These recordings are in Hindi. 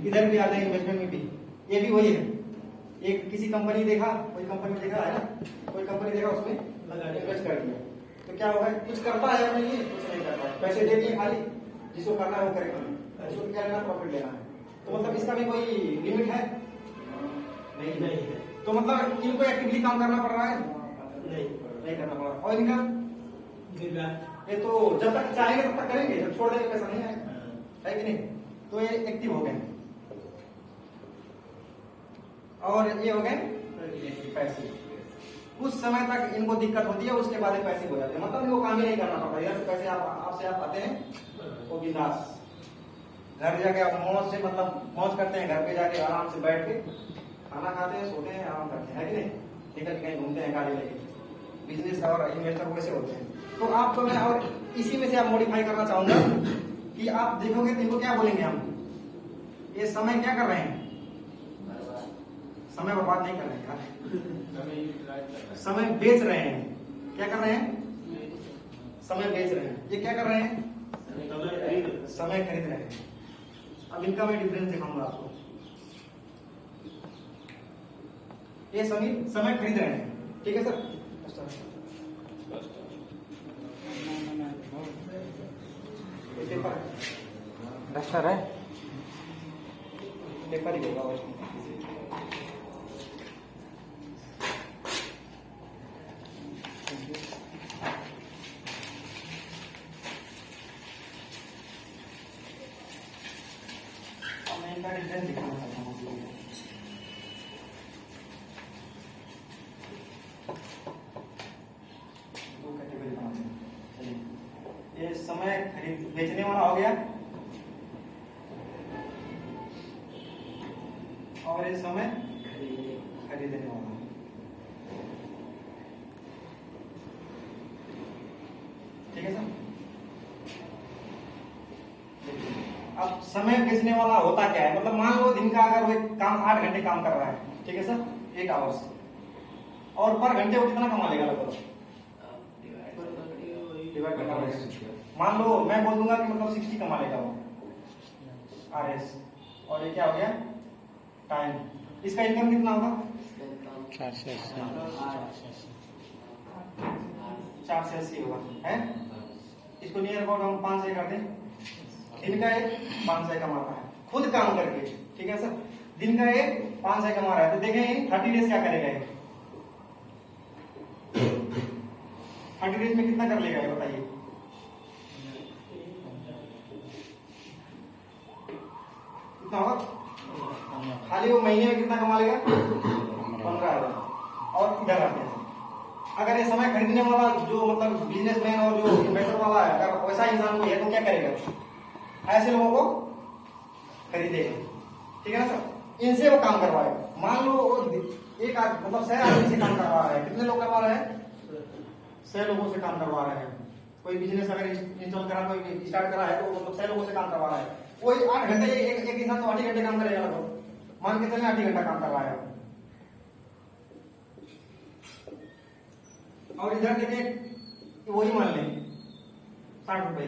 इधर भी आता है इन्वेस्टमेंट में भी, ये भी वही है। एक किसी कंपनी देखा, कोई कंपनी देखा है, कोई कंपनी देखा उसमें इन्वेस्ट कर दिया, तो क्या होगा, कुछ करता है अपने लिए, कुछ नहीं करता है, पैसे दे दिए खाली, जिसको करना है वो करेगा, जिसको क्या लेना प्रॉफिट लेना है। तो मतलब इसका भी कोई लिमिट है नहीं है। तो मतलब इनको एक्टिवली काम करना पड़ रहा है नहीं करना पड़ रहा। और इनका ये तो जब तक चाहेंगे तब तक करेंगे, जब छोड़ देंगे पैसा नहीं आएगा, है कि नहीं। तो ये एक्टिव हो गए। और ये हो गए पैसे। कुछ समय तक इनको दिक्कत होती है, उसके बाद पैसे हो जाते हैं, मतलब इनको काम ही नहीं करना पड़ता। इधर से पैसे आपसे आप आते हैं वो बिंदास, घर जाके आप मौज से मतलब मौज करते हैं, घर पे जाके आराम से बैठ के खाना खाते हैं, सोते हैं, आराम करते हैं, है कि नहीं। निकल कहीं घूमते हैं गाड़ी लेके। बिजनेस और इन्वेस्टर वैसे होते हैं। तो आपको मैं और इसी में से आप मॉडिफाई करना चाहूंगा कि आप देखोगे तो इनको क्या बोलेंगे हम, ये समय क्या कर रहे हैं, समय बर्बाद नहीं कर रहे हैं यार, समय बेच रहे हैं। क्या कर रहे हैं, समय बेच रहे हैं। ये क्या कर रहे हैं, समय खरीद रहे हैं। अब इनका मैं डिफरेंस दिखाऊंगा आपको। ये समय खरीद रहे हैं, ठीक है सर। डस्टर है, पेपर ही होगा उसमें। मैं इनका डिफरेंस दिखाना चाहता हूँ। दो कैटेगरी बनाते हैं। चलिए, ये समय खरीद बेचने वाला हो गया, और ये समय खरीदने वाला। ठीक है सर। अब समय बेचने वाला होता क्या है, मतलब मान लो दिन का अगर वो काम 8 घंटे काम कर रहा है, ठीक है सर, 8 आवर्स, और पर घंटे वो कितना कमा लेगा लगभग, डिवाइड करना पड़ेगा। मान लो मैं बोल दूंगा कि मतलब 60 कमा लेगा वो RS, और ये क्या हो गया टाइम। इसका इनकम कितना होगा, 480 होगा, है। इसको नियर अबाउट हम 500 कर दें। दिन का एक 500 कमाता है खुद काम करके, ठीक है सर। दिन का एक 500 कमा रहा है, तो देखें 30 डेज क्या करेगा ये, 30 डेज में कितना कर लेगा ये बताइए। कितना होगा, खाली वो महीने में कितना कमा लेगा, 15,000। और इधर आते हैं, अगर ये समय खरीदने वाला जो मतलब बिजनेसमैन और जो इन्वेस्टर वाला है, अगर वैसा इंसान कोई है तो क्या करेगा, ऐसे लोगों को खरीदेगा, ठीक है ना सर। इनसे वो काम करवाएगा। मान लो वो एक मतलब 100 आदमी से काम करवा रहे हैं, कितने लोग करवा रहे हैं, 100 लोगों से काम करवा रहे हैं। कोई बिजनेस अगर इंस्टॉल करा, कोई स्टार्ट करा है, तो मतलब 100 लोगों से काम करवा रहा है। कोई 8 घंटे, एक इंसान तो 8 घंटे काम करेगा, तो मान के चले 8 घंटा काम करवाएगा। और इधर देखें वही मान लें 60 रुपए,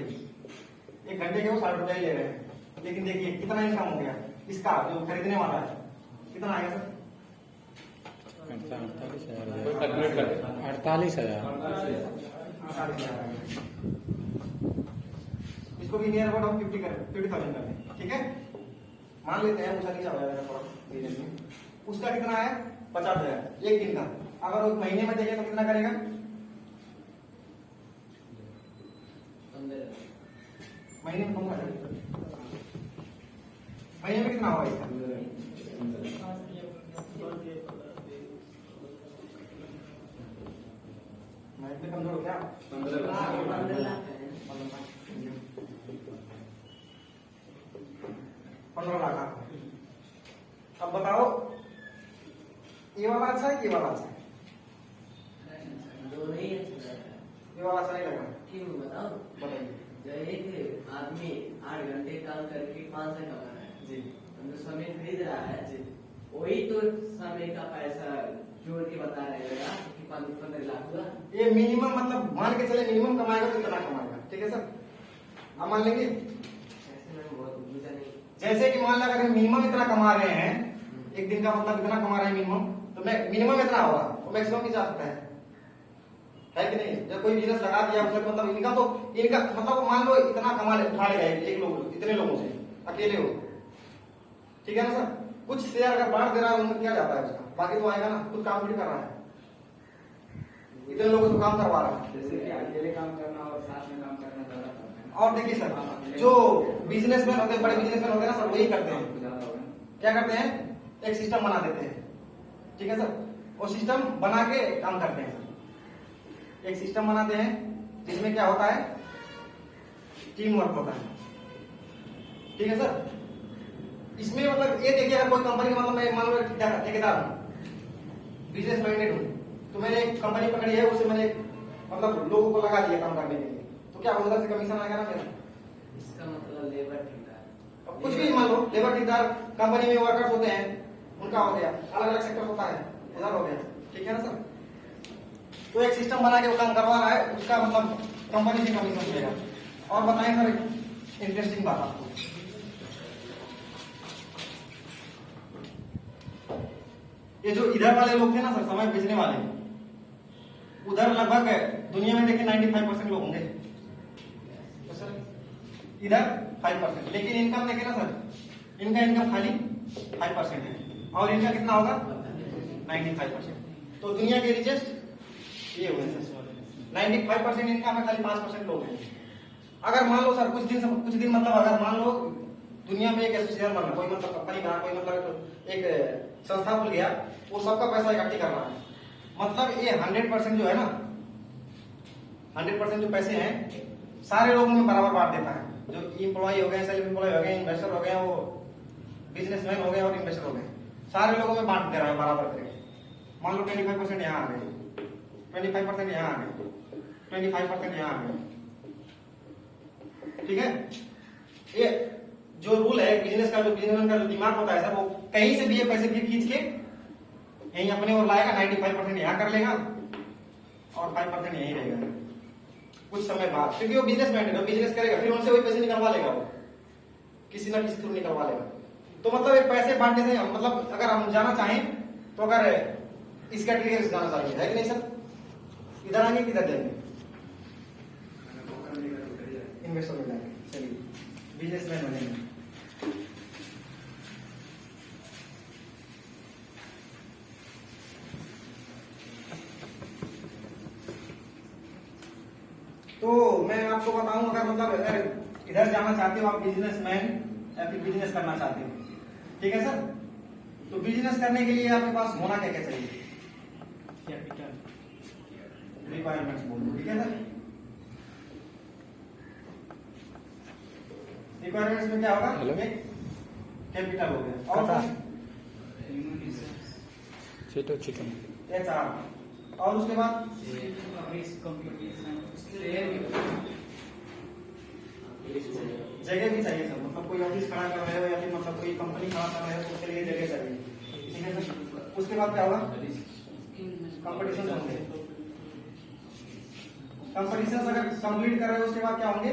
1 घंटे के वो 60 रुपए ले रहे हैं, लेकिन देखिए कितना इनकम हो गया इसका, जो खरीदने वाला है कितना आएगा सर, 48,000। इसको भी नियर अबाउट हम 50,000 कर दें, ठीक है। मान लेते हैं ऊंचा नीचा हो जाएगा थोड़ा बिजनेस में। उसका कितना है 50,000 एक दिन का। अगर वो महीने में देखें तो कितना करेगा, महीने में कहूंगा, महीने में कितना होगा इसका, मैं इतने कमजोर हो क्या, 15 लाख। अब बताओ ये वाला अच्छा है कि ये वाला अच्छा है, ये वाला अच्छा नहीं लगा, क्यों बताओ। बताइए। एक आदमी 8 घंटे काम करके 500 कमा रहा है जी, तो समय खरीद रहा है जी, वही तो समय का पैसा जोड़ के बता रहे हैं कि 15 लाख हुआ। ये मिनिमम मतलब मान के चले मिनिमम कमाएगा तो इतना कमाएगा, ठीक है सर। आप मान लेंगे, ऐसे में बहुत बुझा नहीं। जैसे कि मान लो अगर मिनिमम इतना कमा रहे हैं, एक दिन का मतलब इतना कमा रहे हैं मिनिमम, तो मिनिमम इतना होगा, तो मैक्सिमम भी जा सकता है कि नहीं? जब कोई बिजनेस लगा दिया उसे मतलब इनका मतलब मान लो इतना कमा ले उठा लेगा एक लोग, इतने लोगों से अकेले हो, ठीक है ना सर? कुछ शेयर अगर बांट दे रहा है उनमें क्या जाता है उसका, बाकी तो आएगा ना, खुद काम भी कर रहा है, इतने लोगों से काम करवा रहा है। जैसे कि अकेले काम करना और साथ में काम करना ज्यादा फर्क है। और देखिए सर, जो बिजनेसमैन होते हैं, बड़े बिजनेसमैन होते हैं ना सर, वही करते हैं, ज्यादा होगा। क्या करते हैं, एक सिस्टम बना देते हैं, ठीक है सर? वो सिस्टम बना के काम करते हैं सर। एक सिस्टम बनाते हैं जिसमें क्या होता है, टीम वर्क होता है, ठीक है सर? इसमें मतलब ये देखिए, अगर कोई कंपनी मतलब मैं मान लो ठेकेदार हूँ, बिजनेस माइंडेड हूँ, तो मैंने एक कंपनी पकड़ी है, उसे मैंने मतलब लोगों को लगा दिया काम करने के लिए, तो क्या उधर से कमीशन आएगा ना मेरा? इसका मतलब लेबर ठेकेदार, अब कुछ भी मान लो, लेबर ठेकेदार, कंपनी में वर्कर्स होते हैं, उनका हो गया, अलग अलग सेक्टर होता है, उधर हो गया, ठीक है ना सर? तो एक सिस्टम बना के वो काम करवा रहा है, उसका मतलब कंपनी से कमीशन मिलेगा। और बताएं सर इंटरेस्टिंग बात आपको, ये जो इधर वाले लोग थे ना सर, समय बेचने वाले, उधर लगभग दुनिया में देखिए 95% लोग होंगे, तो सर इधर 5%, लेकिन इनकम देखे ना सर, इनका इनकम खाली 5% है, और इनका कितना होगा 95%। तो दुनिया के रिचेस्ट ये हुए सर, 95% इनकम है, खाली 5% लोग हैं। अगर मान लो सर कुछ दिन मतलब अगर मान लो दुनिया में एक एसोसिएशन बना, कोई मतलब कंपनी बना, कोई मतलब एक संस्था खुल गया, वो सबका पैसा इकट्ठी कर रहा है, मतलब ये 100% जो है ना, 100% जो पैसे हैं सारे लोगों में बराबर बांट देता है, जो इम्प्लॉय हो गए, सेल्फ इम्प्लॉय हो गए, इन्वेस्टर हो गए, वो बिजनेसमैन हो गए और इन्वेस्टर हो गए, सारे लोगों में बांट दे रहा है बराबर करके। मान लो 25% यहाँ आ गए, 25% यहाँ आ गए, 25% यहाँ आ गए, ठीक है? ये जो रूल है बिजनेस का, जो बिजनेसमैन का जो दिमाग होता है सर, वो कहीं से भी ये पैसे फिर खींच के यहीं अपने ओर लाएगा, 95% यहाँ कर लेगा और 5% यहीं रहेगा कुछ समय बाद, क्योंकि वो बिजनेसमैन है, बिजनेस करेगा, फिर उनसे वही पैसे निकलवा लेगा, वो किसी ना किसी थ्रू निकलवा लेगा। तो मतलब ये पैसे बांटने से मतलब अगर हम जाना चाहें तो अगर इस कैटेगरी से जाना चाहिए, है कि नहीं सर? इधर आएंगे किधर जाएंगे? इन्वेस्टर में जाएंगे, चलिए बिजनेसमैन बनेंगे। तो मैं आपको बताऊं, अगर मतलब अगर इधर जाना चाहते हो आप, बिजनेसमैन या फिर बिजनेस करना चाहते हो, ठीक है सर? तो बिजनेस करने के लिए आपके पास होना क्या क्या चाहिए? कैपिटल रिक्वायरमेंट्स बोल दो, ठीक है सर? रिक्वायरमेंट्स में क्या होगा? एक कैपिटल हो गया, और चिकन HR, और उसके बाद जगह भी चाहिए सर, मतलब कोई ऑफिस खड़ा कर रहे हो या फिर मतलब कोई कंपनी खड़ा कर रहे हो तो उसके लिए जगह चाहिए, ठीक है सर? उसके बाद क्या होगा? कंपटीशन होंगे, कंपटीशन अगर कंप्लीट कर रहे हो उसके बाद क्या होंगे?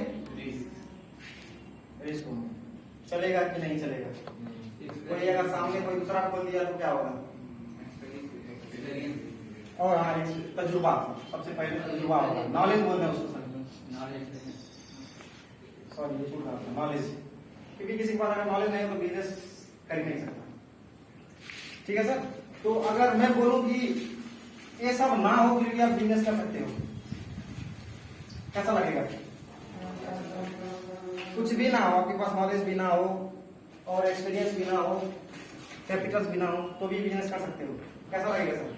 रिस्क होंगे, चलेगा कि नहीं चलेगा? कोई अगर सामने कोई दूसरा खोल दिया तो क्या होगा? और हाँ, तजुर्बा, सबसे पहले तजुर्बा होगा, नॉलेज बोलते हैं उसको सर, सॉरी ये छूट रहा था, नॉलेज, क्योंकि किसी के पास अगर नॉलेज नहीं है तो बिजनेस कर ही नहीं सकता, ठीक है सर? तो अगर मैं बोलूं कि ये सब ना हो फिर भी आप बिजनेस कर सकते हो, कैसा लगेगा? कुछ भी ना हो, आपके पास नॉलेज भी ना हो और एक्सपीरियंस भी ना हो, कैपिटल्स भी ना हो, तो भी बिजनेस कर सकते हो, कैसा लगेगा सर?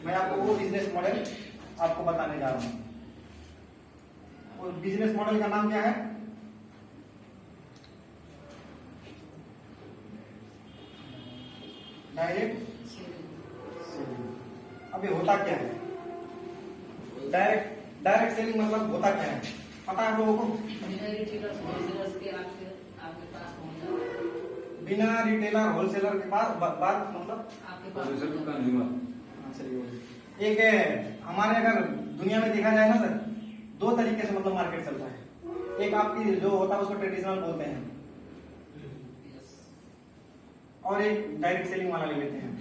मैं आपको वो बिजनेस मॉडल आपको बताने जा रहा हूं। वो बिजनेस मॉडल का नाम क्या है? Direct selling. अभी होता क्या है डायरेक्ट सेलिंग? मतलब होता क्या है पता है आप लोगों को? बिना रिटेलर होलसेलर के पास बात मतलब चलिए, एक हमारे अगर दुनिया में देखा जाए ना सर, दो तरीके से मतलब मार्केट चलता है। एक आपकी जो होता है उसको ट्रेडिशनल बोलते हैं, और एक डायरेक्ट सेलिंग वाला ले लेते हैं।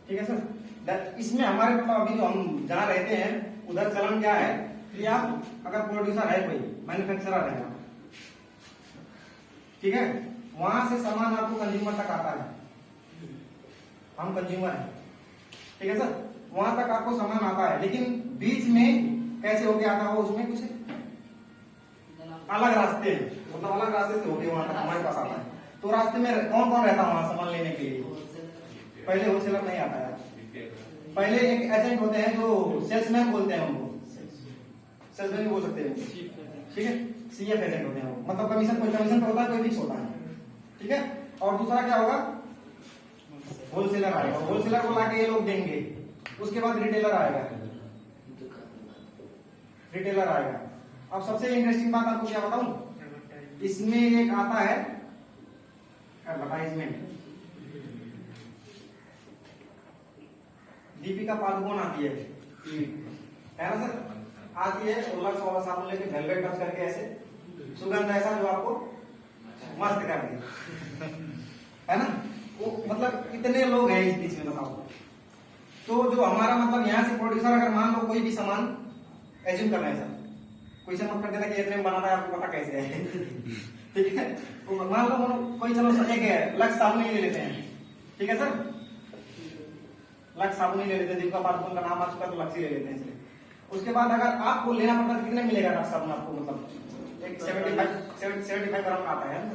ठीक है सर। इसमें हमारे मतलब अभी जो हम जहाँ रहते हैं उधर चलन क्या है कि आप अगर प्रोड्यूसर है, कोई मैन्युफैक्चरर है, ठीक है, वहां से सामान आपको कंज्यूमर तक आता है, हम कंज्यूमर हैं, ठीक है सर, वहां तक आपको सामान आता है, लेकिन बीच में कैसे होके आता हो, उसमें कुछ अलग रास्ते हैं, मतलब अलग रास्ते से होके वहां तक हमारे पास आता है। तो रास्ते में कौन कौन रहता है वहां सामान लेने के लिए? पहले होलसेलर नहीं आता है, पहले एक एजेंट होते हैं जो सेल्समैन बोलते हैं उनको, सेल्समैन भी बोल सकते हैं, ठीक है, सीएफ एजेंट होते हैं वो, मतलब कमीशन, कोई कमीशन पे होता है, कोई फिक्स होता है, ठीक है। और दूसरा क्या होगा, होलसेलर आएगा, होलसेलर को लाके ये लोग देंगे, उसके बाद रिटेलर आएगा, रिटेलर आएगा। अब सबसे इंटरेस्टिंग बात आपको क्या बताऊं, इसमें एक आता है एडवर्टाइजमेंट, दीपिका पादुकोण आती है ना सर, आती है लक्स वाला साबुन लेके वेलवेट टच करके ऐसे, सुगंध ऐसा जो आपको मस्त कर दे, है ना, वो मतलब कितने लोग हैं इस बीच में बताओ। तो जो हमारा मतलब यहाँ से प्रोड्यूसर अगर मान लो कोई भी सामान एज्यूम कर रहे हैं सर, कोई से मत कर देना कि इतने में बनाना है, आपको पता कैसे है, ठीक है, तो मान लो कोई चलो एक लक्स साबुन ही ले लेते हैं, ठीक है सर, लक्स साबुन ही ले लेते हैं, दीपिका पादुकोण का नाम आ चुका तो लक्स ही ले लेते हैं इसलिए। उसके बाद अगर आपको लेना पड़ता है कितने मिलेगा लक्स साबुन आपको, मतलब एक 75 ग्राम का आता है ना,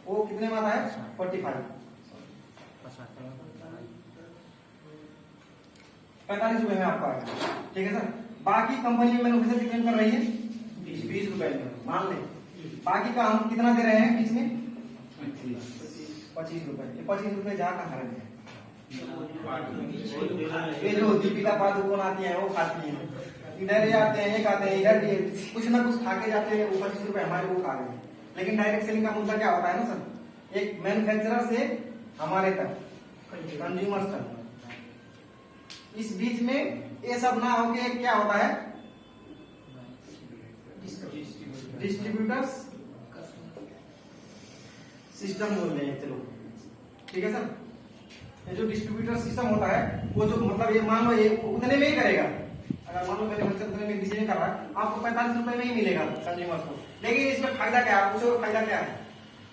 वो कितने में आता है 45, 45 रुपए में आपको आएगा, ठीक है सर। बाकी कंपनी में मैन्युफैक्चर कितने कर रही है 20 रुपए में, मान ले, बाकी का हम कितना दे रहे हैं बीच में 25 रुपए। 25 रुपए जहाँ कहाँ रहे हैं, ये जो दीपिका पादुकोण आती है वो खाती है, इधर ये आते हैं, एक आते हैं, इधर ये कुछ ना कुछ खा के जाते हैं, वो 25 रुपए हमारे वो खा रहे हैं। लेकिन डायरेक्ट सेलिंग का मुद्दा क्या होता है ना सर, एक मैन्युफैक्चरर से हमारे तक, कंज्यूमर्स तक, इस बीच में ये सब ना होके क्या होता है, डिस्ट्रीब्यूटर्स सिस्टम बोलते हैं, चलो ठीक है सर। ये जो डिस्ट्रीब्यूटर सिस्टम होता है वो जो मतलब ये मान लो ये उतने में ही करेगा, अगर मान लो मैंने उतने में डिसीजन कर रहा है, आपको 45 रुपए में ही मिलेगा कंज्यूमर्स को। लेकिन इसमें फायदा क्या है, पूछो फायदा क्या है,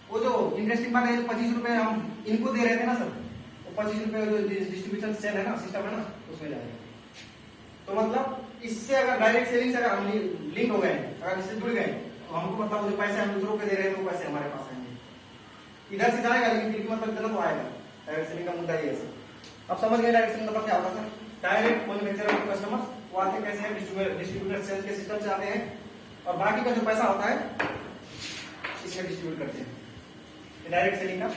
वो जो इंटरेस्टिंग बात है, 25 रुपए हम इनको दे रहे थे ना सर, तो 25 रुपए जो डिस्ट्रीब्यूशन सेल है ना, सिस्टम है ना, उसमें जाएगा। तो मतलब इससे अगर डायरेक्ट सेलिंग से अगर हम लिंक हो गए, अगर इससे जुड़ गए, तो हमको मतलब जो पैसे हम दूसरों को दे रहे हैं वो पैसे हमारे पास आएंगे, इधर से जाएगा, लेकिन फिर मतलब इतना तो आएगा। डायरेक्ट सेलिंग का मुद्दा ये है। अब समझ गए डायरेक्ट सेलिंग मतलब क्या होता है, डायरेक्ट मैन्युफैक्चरर टू कस्टमर, वो आते कैसे हैं, डिस्ट्रीब्यूटर सेल्स के सिस्टम से आते हैं, और बाकी का जो पैसा होता है इसमें डिस्ट्रीब्यूट करते हैं। डायरेक्ट सेलिंग का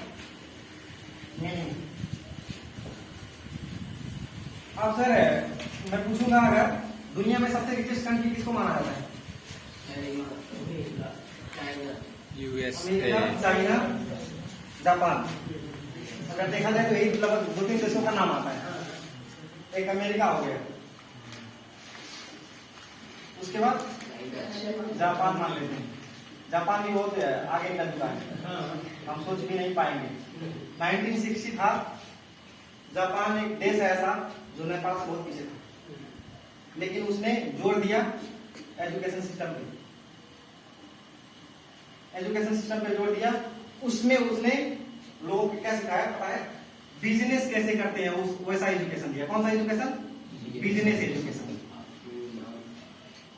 मीनिंग। अब सर मैं पूछूंगा, अगर दुनिया में सबसे रिचेस्ट कंट्री किसको माना जाता है, अमेरिका, चाइना, जापान। अगर देखा जाए तो यही लगभग 2-3 देशों का नाम आता है, एक अमेरिका हो गया, उसके बाद जापान मान लेते हैं, जापान भी बहुत आगे निकल चुका है, हम सोच भी नहीं पाएंगे। 1960 था, जापान एक देश है ऐसा जो नेपाल से बहुत पीछे था, लेकिन उसने जोर दिया एजुकेशन सिस्टम पे, एजुकेशन सिस्टम पे जोर दिया, उसमें उसने लोगों को क्या सिखाया पता है, बिजनेस कैसे करते हैं, उस वैसा एजुकेशन दिया। कौन सा एजुकेशन, बिजनेस एजुकेशन।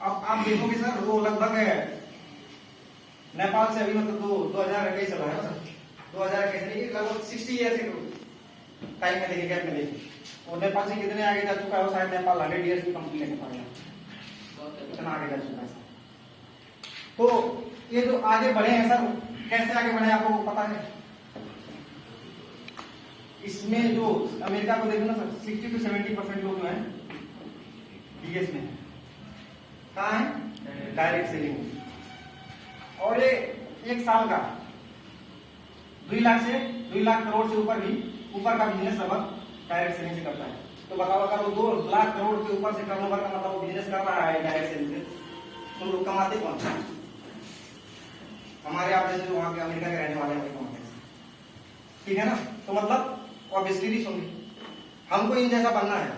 अब आप देखोगे सर, वो लगभग है नेपाल से अभी मतलब 2021 चला है ना, 2021 नहीं, लगभग 60 ईयर के टाइम में देखिए, गैप में देखिए, और नेपाल से कितने आगे जा चुका है, वो शायद नेपाल 100 ईयर्स की कंप्लीट लेके पाएगा, इतना आगे जा चुका है। तो ये जो आगे बढ़े हैं सर, कैसे आगे बढ़े आपको पता है, इसमें जो अमेरिका को देखो ना सर, 60 to 70% लोग जो है डीएस में कहाँ है, डायरेक्ट सेलिंग। और ये एक साल का 2 लाख करोड़ से ऊपर का बिजनेस लगभग डायरेक्ट सेलिंग से करता है। तो बताओ, अगर वो 2 लाख करोड़ के ऊपर से टर्नओवर का मतलब वो बिजनेस कर रहा है डायरेक्ट सेलिंग से, तो लोग कमाते कौन, हमारे आप जैसे जो वहाँ के अमेरिका के रहने वाले हैं वही कमाते हैं, ठीक है ना। तो मतलब ऑब्वियसली रिच होंगे, हमको इन जैसा बनना है,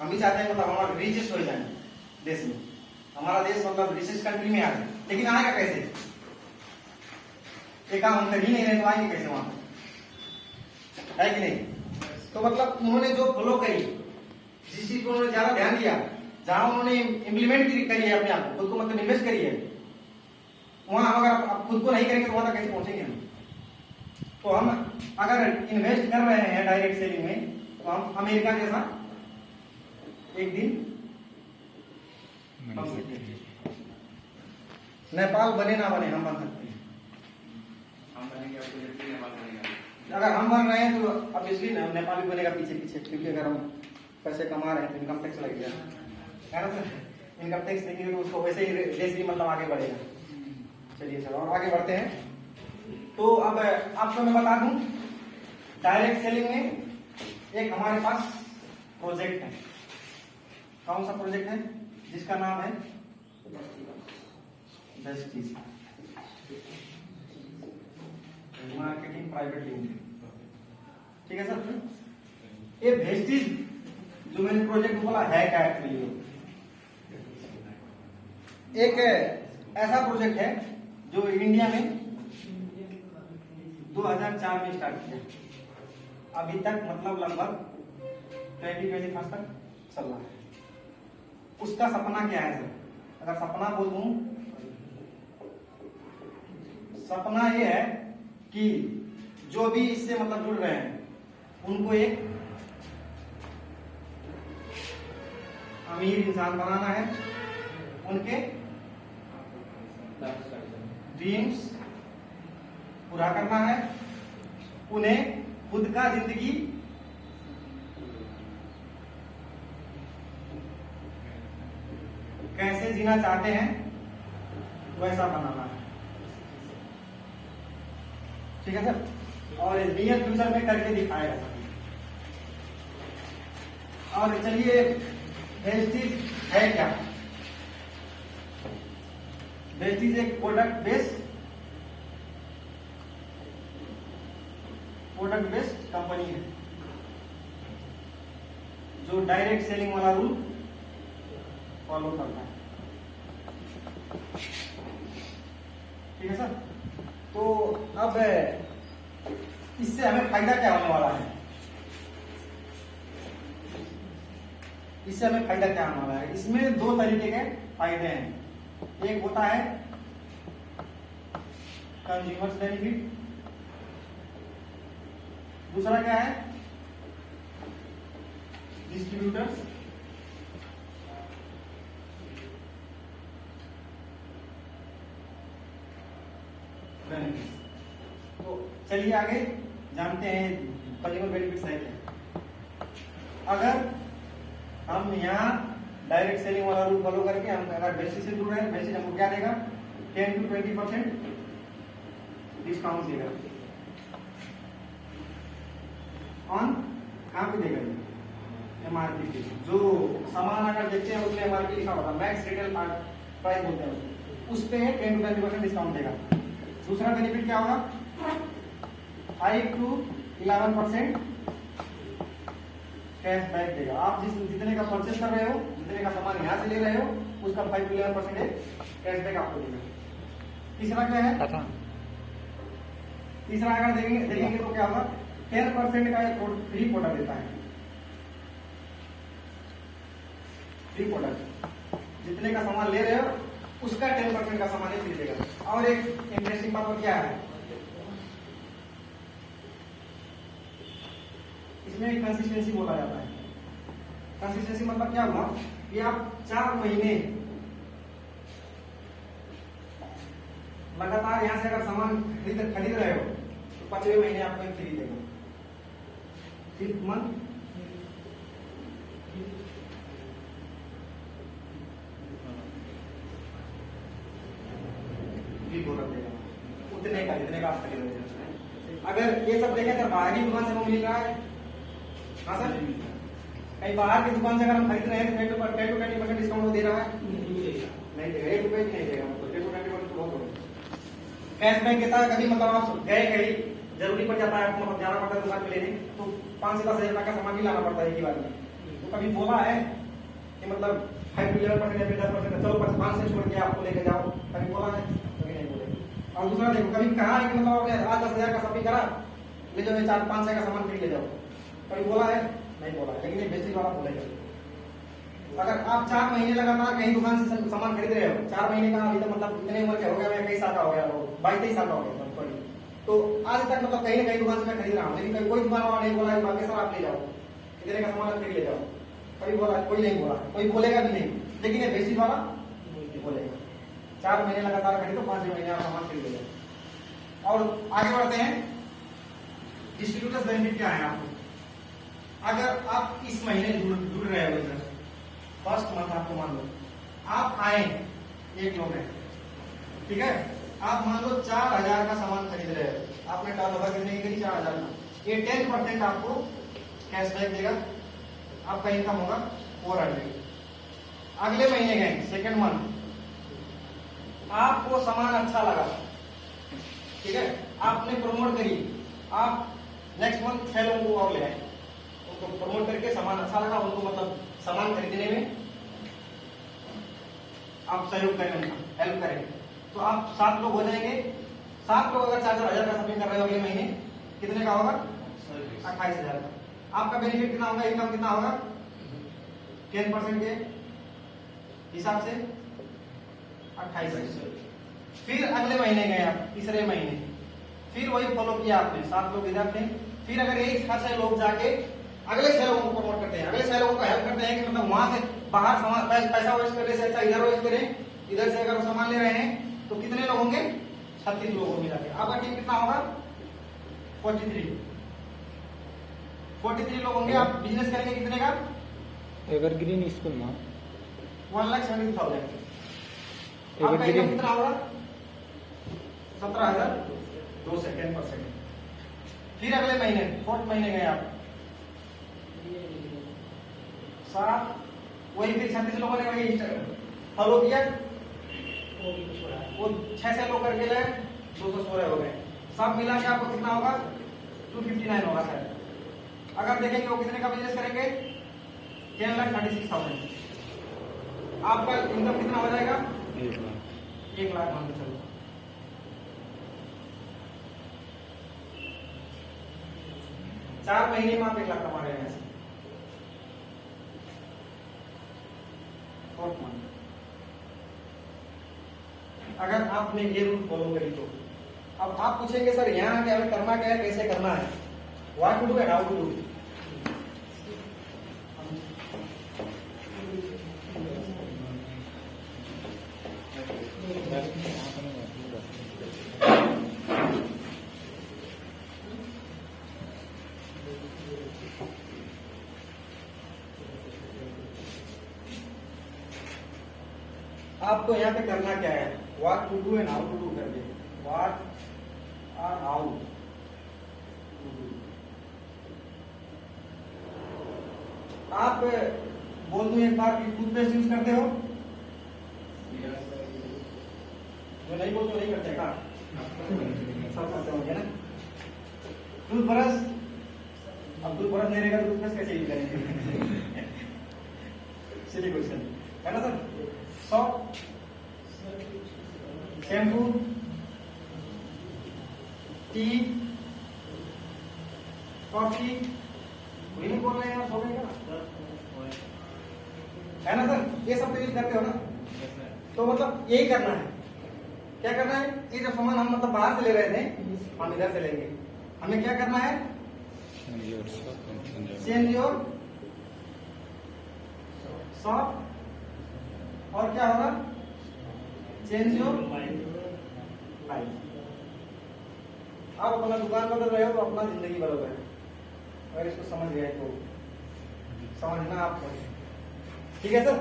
हम भी चाहते हैं मतलब हमारा रिचेस्ट हो जाए देश में, हमारा देश मतलब रिचेस्ट कंट्री में आ जाए, लेकिन आएगा कैसे? एक काम हम कर ही नहीं रहे तो आएंगे कैसे वहां, है कि नहीं? तो मतलब उन्होंने जो फॉलो करी, जिस चीज को उन्होंने ज्यादा ध्यान दिया, जहां उन्होंने इम्प्लीमेंट करी है अपने आप को, खुद को मतलब इन्वेस्ट करी है, वहां अगर आप खुद को नहीं करेंगे तो वहां तक कैसे पहुंचेंगे हम? तो हम अगर इन्वेस्ट कर रहे हैं डायरेक्ट सेलिंग में, तो हम अमेरिका जैसा एक दिन बन सकते हैं। नेपाल बने ना बने, हम बन सकते हैं। हम बनेंगे, आपको नेपाल बनेगा। अगर हम बन रहे हैं तो ऑब्वियसली नेपाल भी बनेगा पीछे पीछे, क्योंकि अगर हम पैसे कमा रहे हैं तो इनकम टैक्स लगेगा, है ना सर? इनकम टैक्स देंगे तो उसको वैसे ही देश भी मतलब आगे बढ़ेगा। चलिए सर, और आगे बढ़ते हैं। तो अब आपको मैं बता दूं, डायरेक्ट सेलिंग में एक हमारे पास प्रोजेक्ट है। कौन सा प्रोजेक्ट है? जिसका नाम है वेस्टीज मार्केटिंग प्राइवेट लिमिटेड, ठीक है सर। ये वेस्टीज जो मैंने प्रोजेक्ट बोला है क्या एक्चुअली? एक ऐसा प्रोजेक्ट है जो इंडिया में 2004 में स्टार्ट किया, अभी तक मतलब लगभग 2021 तक चल रहा है। उसका सपना क्या है सर? अगर सपना बोल दूं, सपना ये है कि जो भी इससे मतलब जुड़ रहे हैं उनको एक अमीर इंसान बनाना है, उनके ड्रीम्स पूरा करना है, उन्हें खुद का जिंदगी कैसे जीना चाहते हैं वैसा बनाना है, ठीक है सर। और नियर फ्यूचर में करके दिखाएगा। और चलिए वेस्टीज है क्या? वेस्टीज एक प्रोडक्ट बेस्ड कंपनी है जो डायरेक्ट सेलिंग वाला रूल फॉलो करता है, ठीक है सर। तो अब इससे हमें फायदा क्या होने वाला है? इससे हमें फायदा क्या होने वाला है? इसमें दो तरीके के फायदे हैं। एक होता है कंज्यूमर्स बेनिफिट, दूसरा क्या है? Distributors benefit. तो चलिए आगे जानते हैं कंज्यूमर बेनिफिट्स है क्या। अगर हम यहाँ डायरेक्ट सेलिंग वाला रूल फॉलो करके हम अगर बेसिस से जुड़ रहे हैं, बेसिस हमको क्या देगा? 10 to 20% डिस्काउंट देगा ऑन, कहाँ पे देगा? एमआरपी पे। जो सामान अगर देखते हैं उसमें एमआरपी लिखा होता है, मैक्स रिटेल प्राइस बोलते हैं उसको, उस पे 10 to 20% डिस्काउंट देगा। दूसरा बेनिफिट क्या होगा? 5 to 11% कैशबैक देगा। आप जितने का परचेस कर रहे हो, जितने का सामान यहाँ से ले रहे हो, उसका 5 to 11% कैशबैक आपको देगा। तीसरा क्या है? तीसरा अगर देखेंगे तो क्या होगा? 10% का फ्री प्रोडक्ट देता है। फ्री प्रोडक्ट, जितने का सामान ले रहे हो उसका 10% का सामान फ्री देगा। और एक इंटरेस्टिंग बात क्या है, इसमें कंसिस्टेंसी बोला जाता है। कंसिस्टेंसी मतलब क्या हुआ कि आप 4 महीने लगातार यहां से अगर सामान खरीद रहे हो तो 5वें महीने आपको फ्री देगा। 5th मंथ फ्री प्रोडक्ट देगा, उतने का जितने का आप खरीद रहे हो। अगर ये सब देखें सर, बाहर की दुकान से हमें मिल रहा है। हाँ सर, कहीं बाहर की दुकान से अगर हम खरीद रहे हैं तो 10 to 20% डिस्काउंट दे रहा है? नहीं देगा, 1 रुपए नहीं देगा, 10 to 20% तो बहुत होगा। कैशबैक देता है, कभी मतलब आप गए कहीं जरूरी पड़ जाता है, आपको मतलब जाना पड़ता है दुकान पे लेने, तो 5 से 10 हजार का सामान भी लाना पड़ता है एक ही बार में। तो कभी बोला है कि मतलब 5 to 11% या 10%, चलो 5 से छोड़ के आपको लेके जाओ, कभी बोला है? कभी नहीं बोले। और दूसरा देखो, कभी कहा है कि मतलब आपने 10 हजार का शॉपिंग करा, ले जाओ 4-5 का सामान फ्री ले जाओ, कभी बोला है? नहीं बोला है। लेकिन ये बेचने वाला बोलेगा। अगर आप 4 महीने लगातार कहीं दुकान से सामान खरीद रहे हो, 4 महीने का अभी तो मतलब इतने उम्र के हो गया, कई साल का हो गया, 22-23 साल का हो गया सॉरी, तो आज तक मतलब कहीं ना कहीं दुकान से मैं खरीद रहा हूँ, लेकिन कोई दुकान वाला नहीं बोला बाकी सर आप ले जाओ, इतने का सामान खरीद ले जाओ, कभी बोला? कोई नहीं बोला, कोई बोलेगा भी नहीं। लेकिन ये बेसिक वाला बोलेगा 4 महीने लगातार खरीदो, 5 महीने आप सामान खरीद ले जाओ। और आगे बढ़ते हैं, डिस्ट्रीब्यूटर्स बेनिफिट क्या है आपको? अगर आप इस महीने जुड़ रहे हो, इधर फर्स्ट मंथ आपको मान लो आप आए, एक लोग है, ठीक है, आप मान लो 4000 का सामान खरीद रहे हो, आपने टर्नओवर कितने की करी? 4000 का, ये 10% आपको कैशबैक देगा, आपका इनकम होगा 400। अगले महीने गए, सेकेंड मंथ, आपको सामान अच्छा लगा, ठीक है, आपने प्रमोट करी, आप नेक्स्ट मंथ 6 लोगों को और ले आए, उनको प्रमोट करके सामान अच्छा लगा, उनको मतलब सामान खरीदने में आप सहयोग करें, उनका हेल्प करें, तो आप 7 लोग हो जाएंगे। 7 लोग अगर 4-4 हजार का शॉपिंग कर रहे हो अगले महीने, कितने का होगा? 28,000 का। आपका बेनिफिट कितना होगा? इनकम कितना होगा? 10% के हिसाब से 28,000। फिर अगले महीने गए आप, तीसरे महीने, फिर वही फॉलो किया आपने, 7 लोग इधर थे, फिर अगर यही 6 लोग जाके अगले 6 लोगों को प्रमोट करते हैं, अगले 6 लोगों को हेल्प करते हैं कि मतलब वहां से बाहर सामान पैसा वेस्ट करने से अच्छा इधर वेस्ट करें, इधर से अगर वो सामान ले रहे हैं तो कितने लोग होंगे? 36 लोग होंगे जाके। आपका टीम कितना होगा? 43 लोग होंगे। आप बिजनेस करेंगे कितने का? एवरग्रीन स्कूल में 1,70,000। आपका इनकम कितना होगा? 17,200, 10%। फिर अगले महीने, 4th महीने गए आप, 7, वही फिर 36 लोगों ने वही फॉलो किया, वो 6 लोग करके गए, 216 हो गए, सब मिला के आपको कितना होगा? 259 होगा सर। अगर देखेंगे वो कितने का बिजनेस करेंगे? 10,36,000। आपका इनकम कितना हो जाएगा? 1 लाख मान के चलो। चार महीने में आप 1 लाख कमा रहे हैं ऐसे। अगर आपने ये रूल फॉलो करी तो अब आप पूछेंगे सर यहाँ क्या हमें करना क्या है, कैसे करना है, what to do and how to do. आपको यहाँ पे करना क्या है, what to do and how to do करके, व्हाट और हाउ टू डू। आप बोल दूं एक बार कि टूथपेस्ट यूज करते हो? जो नहीं बोलते नहीं करते का सब करते होंगे ना। टूथब्रश, अब टूथब्रश नहीं रहेगा तो टूथपेस्ट कैसे यूज करेंगे? सिली क्वेश्चन है ना sir. Shop, shampoo, T, coffee, कोई नहीं बोल रहे हैं सो गए है ना सर, ये सब तो यूज करते हो ना। तो मतलब यही करना है, क्या करना है, ये जो सामान हम मतलब बाहर से ले रहे थे हम इधर से लेंगे, हमें क्या करना है, चेंज योर शॉप, और क्या होगा, चेंज योर लाइफ। आप अपना दुकान बदल रहे हो तो अपना जिंदगी बदल रहे हो, अगर इसको समझ गए तो समझना आपको, ठीक है सर।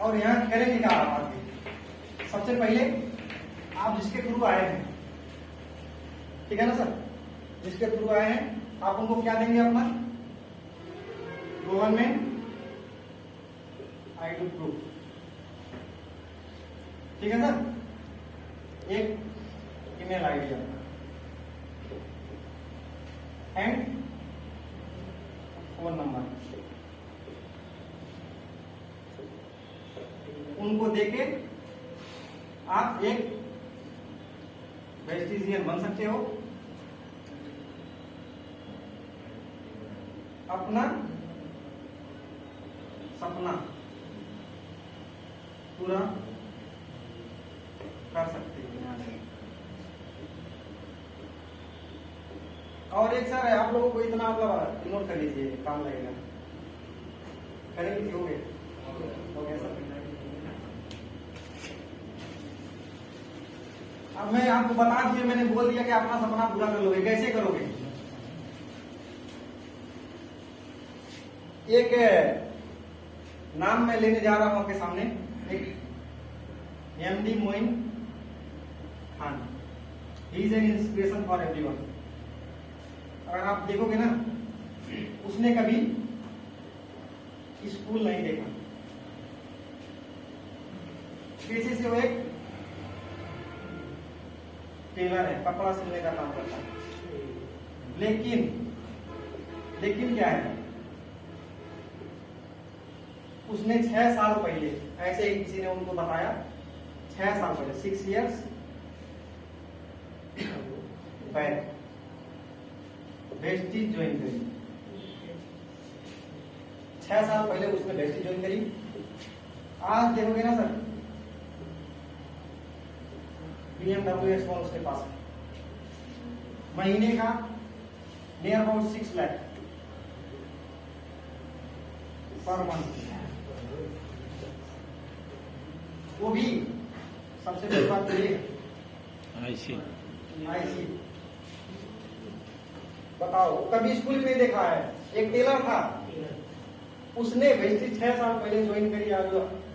और यहाँ करेंगे क्या आप आगे, सबसे पहले आप जिसके थ्रू आए हैं, ठीक है ना सर, जिसके थ्रू आए हैं आप उनको क्या देंगे, अपना गवर्नमेंट आईडी प्रूफ, ठीक है सर। एक ईमेल आईडी अपना एंड फोन नंबर उनको देके आप एक वेस्टिजियन बन सकते हो। अपना सपना पूरा कर सकते हैं। और एक सर आप लोगों को इतना मतलब नोट कर लीजिए, काम लगेगा। करेंगे हो गए सर। अब मैं आपको बता दिया, मैंने बोल दिया कि अपना सपना पूरा कर लोगे। कैसे करोगे? एक नाम मैं लेने जा रहा हूं आपके सामने, एक MD Moin Khan. He is an inspiration for everyone. अगर आप देखोगे ना, उसने कभी स्कूल नहीं देखा। पेशे से वो एक टेलर है, कपड़ा सिलने का काम करता है। लेकिन क्या है, उसने 6 साल पहले, ऐसे ही किसी ने उनको बताया, 6 साल पहले 6 years बैक वेस्टीज ज्वाइन करी। 6 साल पहले उसने वेस्टीज ज्वाइन करी। आज देखोगे ना सर, BMW X1 उसके पास है। महीने का near about 6 lakh per month. वो भी सबसे बड़ी बात तो ये आईसी बताओ, कभी स्कूल में देखा है? एक टेलर था, उसने वेस्टीज 6 साल पहले ज्वाइन करी। आज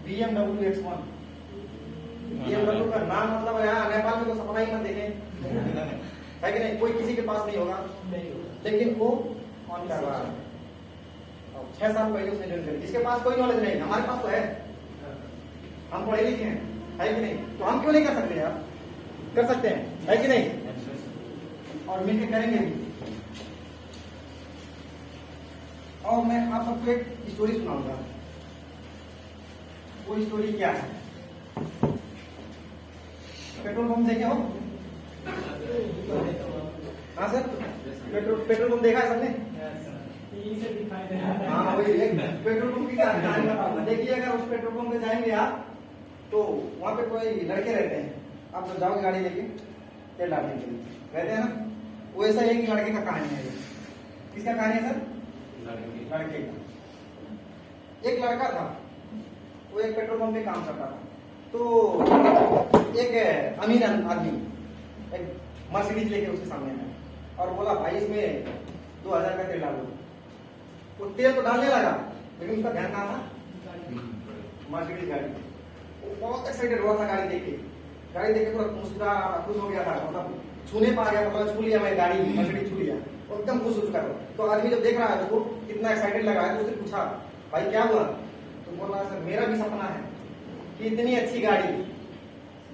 BMW X1। BMW का नाम मतलब यहाँ नेपाल में तो सपना ही मत देखे, है कि नहीं? कोई किसी के पास नहीं होगा, लेकिन वो ऑन कर रहा है। 6 साल पहले उसने ज्वाइन करी। इसके पास कोई नॉलेज नहीं, हमारे पास तो है, हम पढ़े लिखे हैं, है कि नहीं? तो हम क्यों नहीं कर सकते यार? कर सकते हैं, है कि नहीं? और मिलकर करेंगे भी। और मैं आप सबको एक स्टोरी सुनाऊंगा। वो स्टोरी क्या है? पेट्रोल पंप देखे हो? हाँ सर, पेट्रोल पंप देखा है सबने? हाँ वही, पेट्रोल पंप की कहानी बताऊंगा। देखिए, अगर उस पेट्रोल पंप पे जाएंगे आप, तो वहां पे कोई लड़के रहते हैं। आप तो जाओगे गाड़ी लेके तेल डालने के लिए, रहते हैं ना? वो ऐसा एक लड़के का कहानी है। किसका कहानी है सर? लड़के का। एक लड़का था, वो एक पेट्रोल पंप पे काम करता था। तो एक अमीर आदमी एक मर्सिडीज लेके उसके सामने आया और बोला, भाई इसमें 2000 का तेल डालो। वो तेल तो डालने लगा, लेकिन उसका ध्यान कहाँ था? मर्सिडीज गाड़ी। वो बहुत एक्साइटेड हुआ था गाड़ी देख के पूरा मुस्कुरा रहा था, खुश हो गया था। मतलब छूने पा गया, मतलब छू लिया, मैं गाड़ी मर्सिडीज छू लिया, एकदम खुश हो चुका था। तो आदमी जब देख रहा है उसको कितना एक्साइटेड लगा है, तो उससे पूछा, भाई क्या हुआ? तो बोला, सर मेरा भी सपना है कि इतनी अच्छी गाड़ी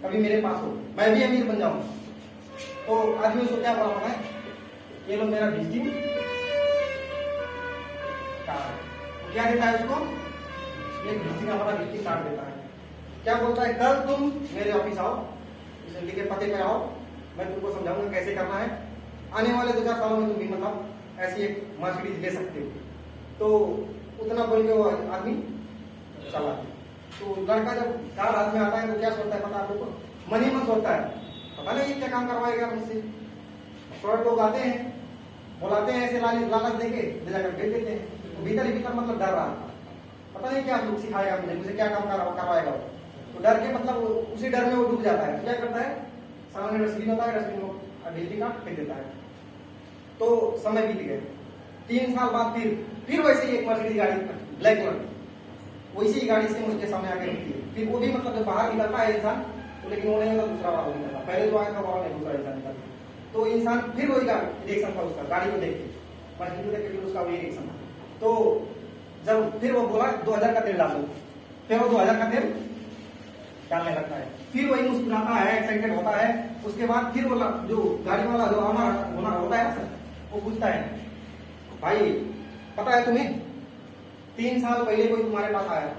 कभी मेरे पास हो, मैं भी अमीर बन जाऊं। तो आदमी उसको क्या बोला पता है? ये लो मेरा विजिटिंग कार्ड। क्या देता है उसको? एक विजिटिंग हमारा विजिटिंग कार्ड देता है। क्या बोलता है? कल तुम मेरे ऑफिस आओ, इसे लिखे पते पे आओ, मैं तुमको समझाऊंगा कैसे करना है। आने वाले 2-4 सालों में तुम भी मतलब ऐसी एक मर्सिडीज ले सकते हो। तो उतना बोल के वो आदमी चला। तो लड़का जब कार्ड हाथ में आता है तो क्या सोचता है पता है आप लोग को? मनी मत सोचता है, पता नहीं ये क्या काम करवाएगा मुझसे। थोड़ा लोग आते हैं, बुलाते हैं, ऐसे लालच देके ले जाकर भेज देते हैं। तो भीतर ही भीतर मतलब डर रहा था, पता नहीं क्या लोग सिखाएगा मुझे क्या काम करवाएगा। तो डर के मतलब उसी डर में वो डूब जाता है। तो क्या करता है? सामने डस्टबिन होता है, डस्टबिन को बिजली का फेंक देता है। तो समय बीत गए। 3 साल बाद फिर वैसे ही एक मर्सिडीज गाड़ी ब्लैक कलर की वैसी ही गाड़ी से उसके सामने आके रुकती है। फिर वो भी मतलब जब बाहर निकलता है इंसान, तो लेकिन वो नहीं होता, दूसरा वाला निकलता। पहले जो आया था वो नहीं, दूसरा इंसान निकलता। तो इंसान फिर वही रिएक्शन था उसका, गाड़ी को देख के, मर्सिडीज को देख के उसका वही रिएक्शन था। तो जब फिर वो बोला 2000 का तेल डाल दो, फिर वो 2000 का तेल डालने लगता है। फिर वही मुस्कुराता है, एक्साइटेड होता है। उसके बाद फिर वो जो गाड़ी वाला जो होना होता है सर, वो पूछता है भाई पता है तुम्हें 3 साल पहले कोई तुम्हारे पास आया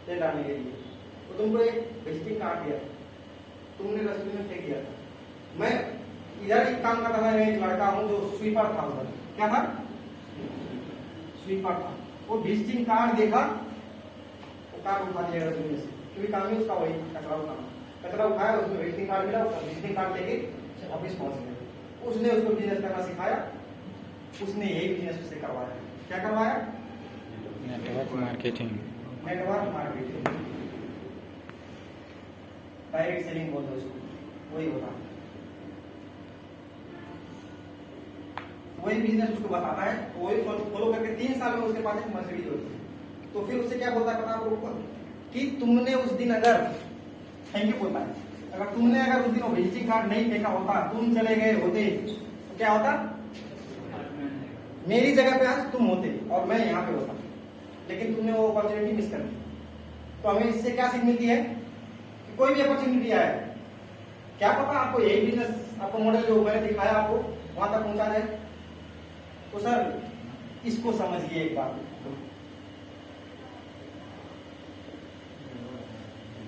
तेल डालने के लिए, तो तुमको एक विजिटिंग कार्ड दिया, तुमने डस्टबिन में फेंक दिया था। मैं इधर एक काम करता था, मैं एक लड़का हूँ जो स्वीपर था उधर। क्या था? स्वीपर था। वो विजिटिंग कार्ड देखा, वो कार्ड उठा दिया डस्टबिन से, क्योंकि काम ही उसका वही कचरा उठाना। कचरा उठाया, उसमें विजिटिंग कार्ड मिला, विजिटिंग कार्ड लेके ऑफिस पहुंच गया। उसने उसको बिजनेस करना सिखाया, उसने यही बिजनेस उससे करवाया। क्या करवाया? Network marketing. Network marketing, direct selling बोल दो उसको, वही होता है। वही बिजनेस उसको बताता है, वही फॉलो करके 3 साल में उसके पास एक मर्सिडीज होती है। तो फिर उससे क्या बोलता है पता है आपको कि तुमने उस दिन अगर थैंक यू बोलता है, अगर तुमने अगर उस दिन विजिटिंग कार्ड नहीं फेंका होता, तुम चले गए होते, तो क्या होता? मेरी जगह पे आज तुम होते और मैं यहाँ पे होता, लेकिन तुमने वो अपॉर्चुनिटी मिस कर दी। तो हमें इससे क्या सीख मिलती है कि कोई भी अपॉर्चुनिटी आए, क्या पता आपको यही बिजनेस, आपको मॉडल जो मैंने दिखाया आपको वहां तक पहुंचा जाए। तो सर इसको समझिए एक बार,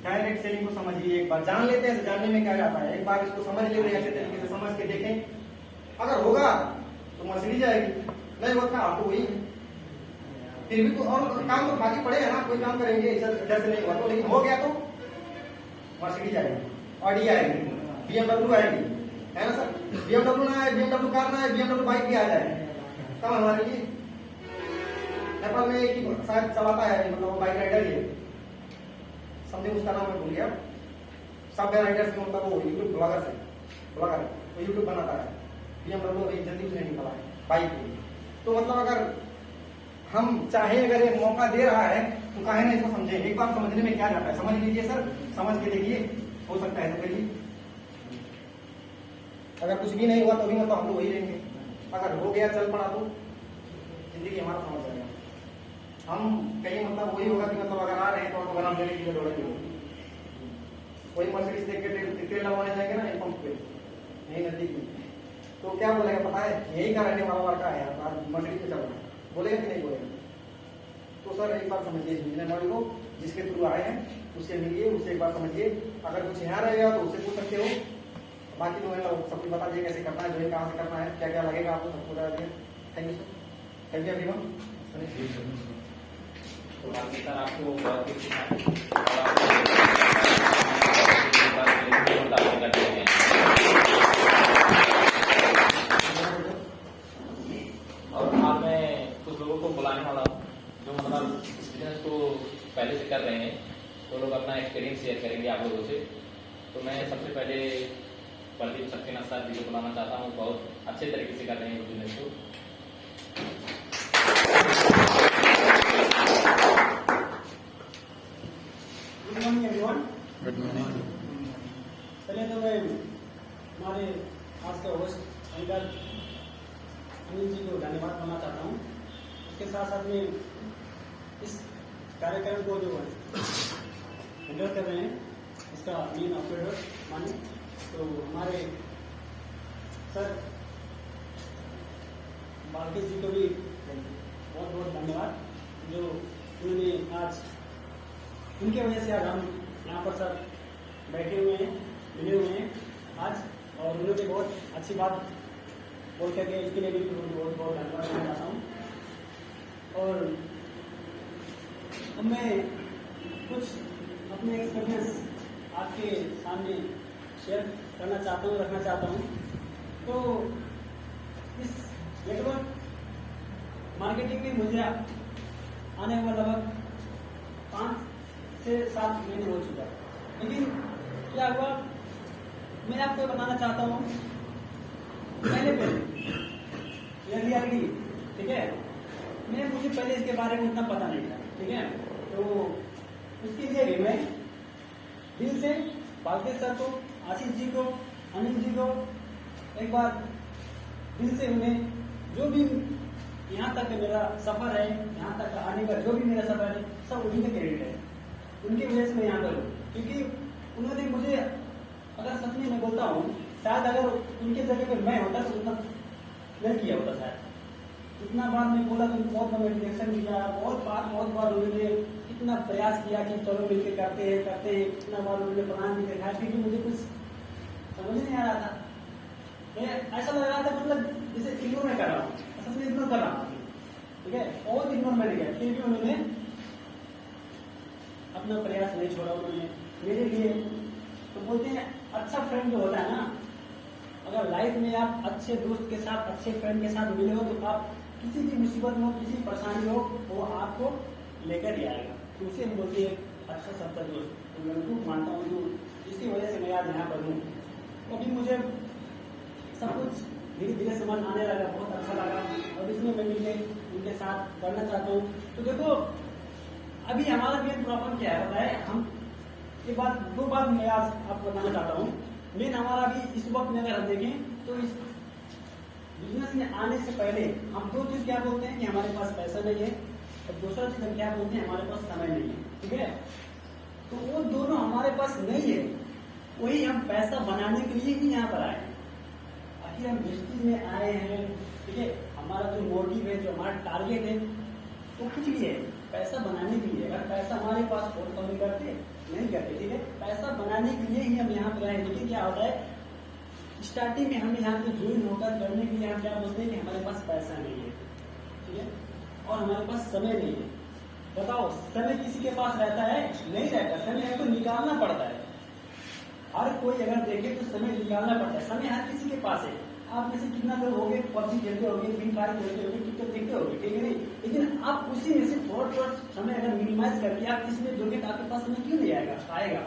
डायरेक्ट सेलिंग को समझिए एक बार, जान लेते हैं, जानने में क्या जाता है, एक बार इसको समझ लेते हैं, अच्छे तरीके से समझ के देखें। अगर होगा तो मर्सिडीज जाएगी, नहीं होता आपको वही है। फिर भी तो और काम तो बाकी पड़े है ना, कोई काम करेंगे इधर से नहीं हुआ तो, लेकिन हो गया तो मर्सिडीज आएगी, ऑडी आएगी, BMW आएगी, है ना सर? BMW ना आए, BMW कार ना आए, BMW बाइक भी आ जाए, कम हमारे लिए। नेपाल में एक ही शायद चलाता है, मतलब वो बाइक राइडर ही है, समथिंग उसका नाम मैं भूल गया, सब राइडर से, मतलब वो यूट्यूब ब्लॉगर है, वो यूट्यूब बनाता है। BMW अभी जल्दी उसने निकाला है बाइक के। तो मतलब अगर हम चाहे, अगर एक मौका दे रहा है तो काहे ना इसको समझे, एक बार समझने में क्या जाता है, समझ लीजिए सर, समझ के देखिए, हो सकता है तो करिए। अगर कुछ भी नहीं हुआ तो भी मतलब हम लोग वही रहेंगे, अगर हो गया चल पड़ा तो जिंदगी हमारा समझ जाएगा। हम कहीं मतलब वही होगा कि मतलब अगर आ रहे हैं तो ऑटो बनाम देने के लिए दौड़ेंगे, वही मर्सिडीज देख के तेल लगवाने जाएंगे ना एक पंप पे, यही नजदीक में, तो क्या बोलेगा पता है, यही का रहने वाला लड़का है यार, मर्सिडीज पे चल रहा है, बोलेगा कि नहीं बोलेगा? तो सर एक बार समझिए इंजीनियर मॉडल को, जिसके थ्रू आए हैं उससे मिलिए, उससे एक बार समझिए, अगर कुछ यहाँ रहेगा तो उससे पूछ सकते हो, बाकी तो सब कुछ बता दिए कैसे करना है, जो है कहाँ से करना है, क्या क्या लगेगा आपको सब बता दिया। Thank you sir, thank you everyone. तो बाकी सर आपको बहुत कुछ और आज मैं कुछ लोगों को बुलाने वाला हूँ जो मतलब इस बिजनेस को पहले से कर रहे हैं, तो लोग अपना एक्सपीरियंस शेयर करेंगे आप लोगों से। तो मैं सबसे पहले प्रदीप सक्सेना सर जी को बुलाना चाहता हूँ, बहुत अच्छे तरीके से कर रहे हैं इस बिजनेस को। Good morning everyone. Good morning. पहले तो मैं हमारे आज के होस्ट अंकल अनिल जी को धन्यवाद करना चाहता हूँ। उसके साथ साथ में इस कार्यक्रम को जो हैंडल कर रहे हैं, इसका मेन ऑपरेटर माने तो हमारे सर बाल्की जी को भी बहुत बहुत धन्यवाद, जो उन्होंने आज, उनके वजह से आज हम यहाँ पर सब बैठे हुए हैं, मिले हुए हैं आज, और उन्होंने बहुत अच्छी बात बोल करके इसके लिए भी बहुत बहुत धन्यवाद करना चाहता हूँ। और अब मैं कुछ अपने एक्सपीरियंस आपके सामने शेयर करना चाहता हूँ, रखना चाहता हूँ। तो इस नेटवर्क मार्केटिंग में मुझे आने हुआ लगभग 5 से 7 महीने हो चुका है, लेकिन क्या हुआ मैं आपको बताना चाहता हूँ, पहले ठीक है, मुझे पहले इसके बारे में उतना पता नहीं था, ठीक है। तो उसके लिए भी मैं दिल से बाल्की सर को, आशीष जी को, अनिल जी को एक बार दिल से उन्हें, जो भी यहाँ तक मेरा सफर है, यहाँ तक आने का जो भी मेरा सफर है, सब उन्हीं का क्रेडिट है। उनकी वजह से मैं यहाँ पर हूँ, क्योंकि उन्होंने मुझे, अगर सच में मैं बोलता हूँ, शायद अगर उनके जगह पे मैं होता तो उतना नहीं किया होता शायद। इतना बार मैं बोला तो बहुत बार रिएक्शन दिया, बहुत बार उन्होंने इतना प्रयास किया कि चलो मिलकर करते हैं। इतना बार उन्होंने प्लान भी दिखाया, फिर भी मुझे कुछ समझ नहीं आ रहा था। मैं ऐसा लग रहा था मतलब जैसे इग्नोर मैं कर रहा हूँ, असल में इग्नोर कर रहा हूँ, ठीक है। और इग्नोर मैंने किया, फिर भी उन्होंने अपना प्रयास नहीं छोड़ा उन्होंने मेरे लिए। तो बोलते हैं अच्छा फ्रेंड जो होता है ना, अगर लाइफ में आप अच्छे दोस्त के साथ, अच्छे फ्रेंड के साथ मिले हो तो आप किसी भी मुसीबत में हो, किसी परेशानी हो, वो आपको लेकर ही आएगा। तो उसे हम बोलते हैं अच्छा सच्चा दोस्त। तो मैं उनको मानता हूँ, जो जिसकी वजह से मैं आज यहाँ पर हूँ। अभी मुझे सब कुछ धीरे धीरे समझ आने लगा, बहुत अच्छा लगा, और इसमें मैं मिलके उनके साथ करना चाहता हूँ। तो देखो अभी हमारा मेन प्रॉब्लम क्या है, बताए हम दो बात मैं आज आपको बताना चाहता हूँ। मेन हमारा अभी इस वक्त में अगर हम देखें तो इस बिजनेस में आने से पहले हम दो चीज क्या बोलते हैं कि हमारे पास पैसा नहीं है, और दूसरा चीज हम क्या बोलते हैं, हमारे पास समय नहीं है, ठीक है। तो वो दोनों हमारे पास नहीं है, वही हम पैसा बनाने के लिए ही यहाँ पर आए हैं। आखिर हम बिजनेस में आए हैं, ठीक है। हमारा जो मोटिव है, जो हमारा टारगेट है, वो कुछ भी है, पैसा बनाने के लिए। अगर पैसा हमारे पास हो तो हम करते नहीं करते, ठीक है। पैसा बनाने के लिए ही हम यहाँ पर आए। लेकिन क्या होता है, स्टार्टिंग में हम यहाँ पे ज्वाइन होकर करने के लिए हम क्या बोलते हैं कि हमारे पास पैसा नहीं है, ठीक है, और हमारे पास समय नहीं है। बताओ समय किसी के पास रहता है? नहीं रहता। समय हमको निकालना पड़ता है। हर कोई अगर देखे तो समय निकालना पड़ता है। समय हर किसी के पास है। आप में से कितना लोग होंगे पबजी खेलते होंगे, फ्री फायर खेलते होंगे, टिकटॉक देखते होंगे, ठीक है नहीं। लेकिन आप उसी में से थोड़ा समय अगर मिनिमाइज करके आप इसमें जोगे तो आपके पास समय क्यों नहीं आएगा?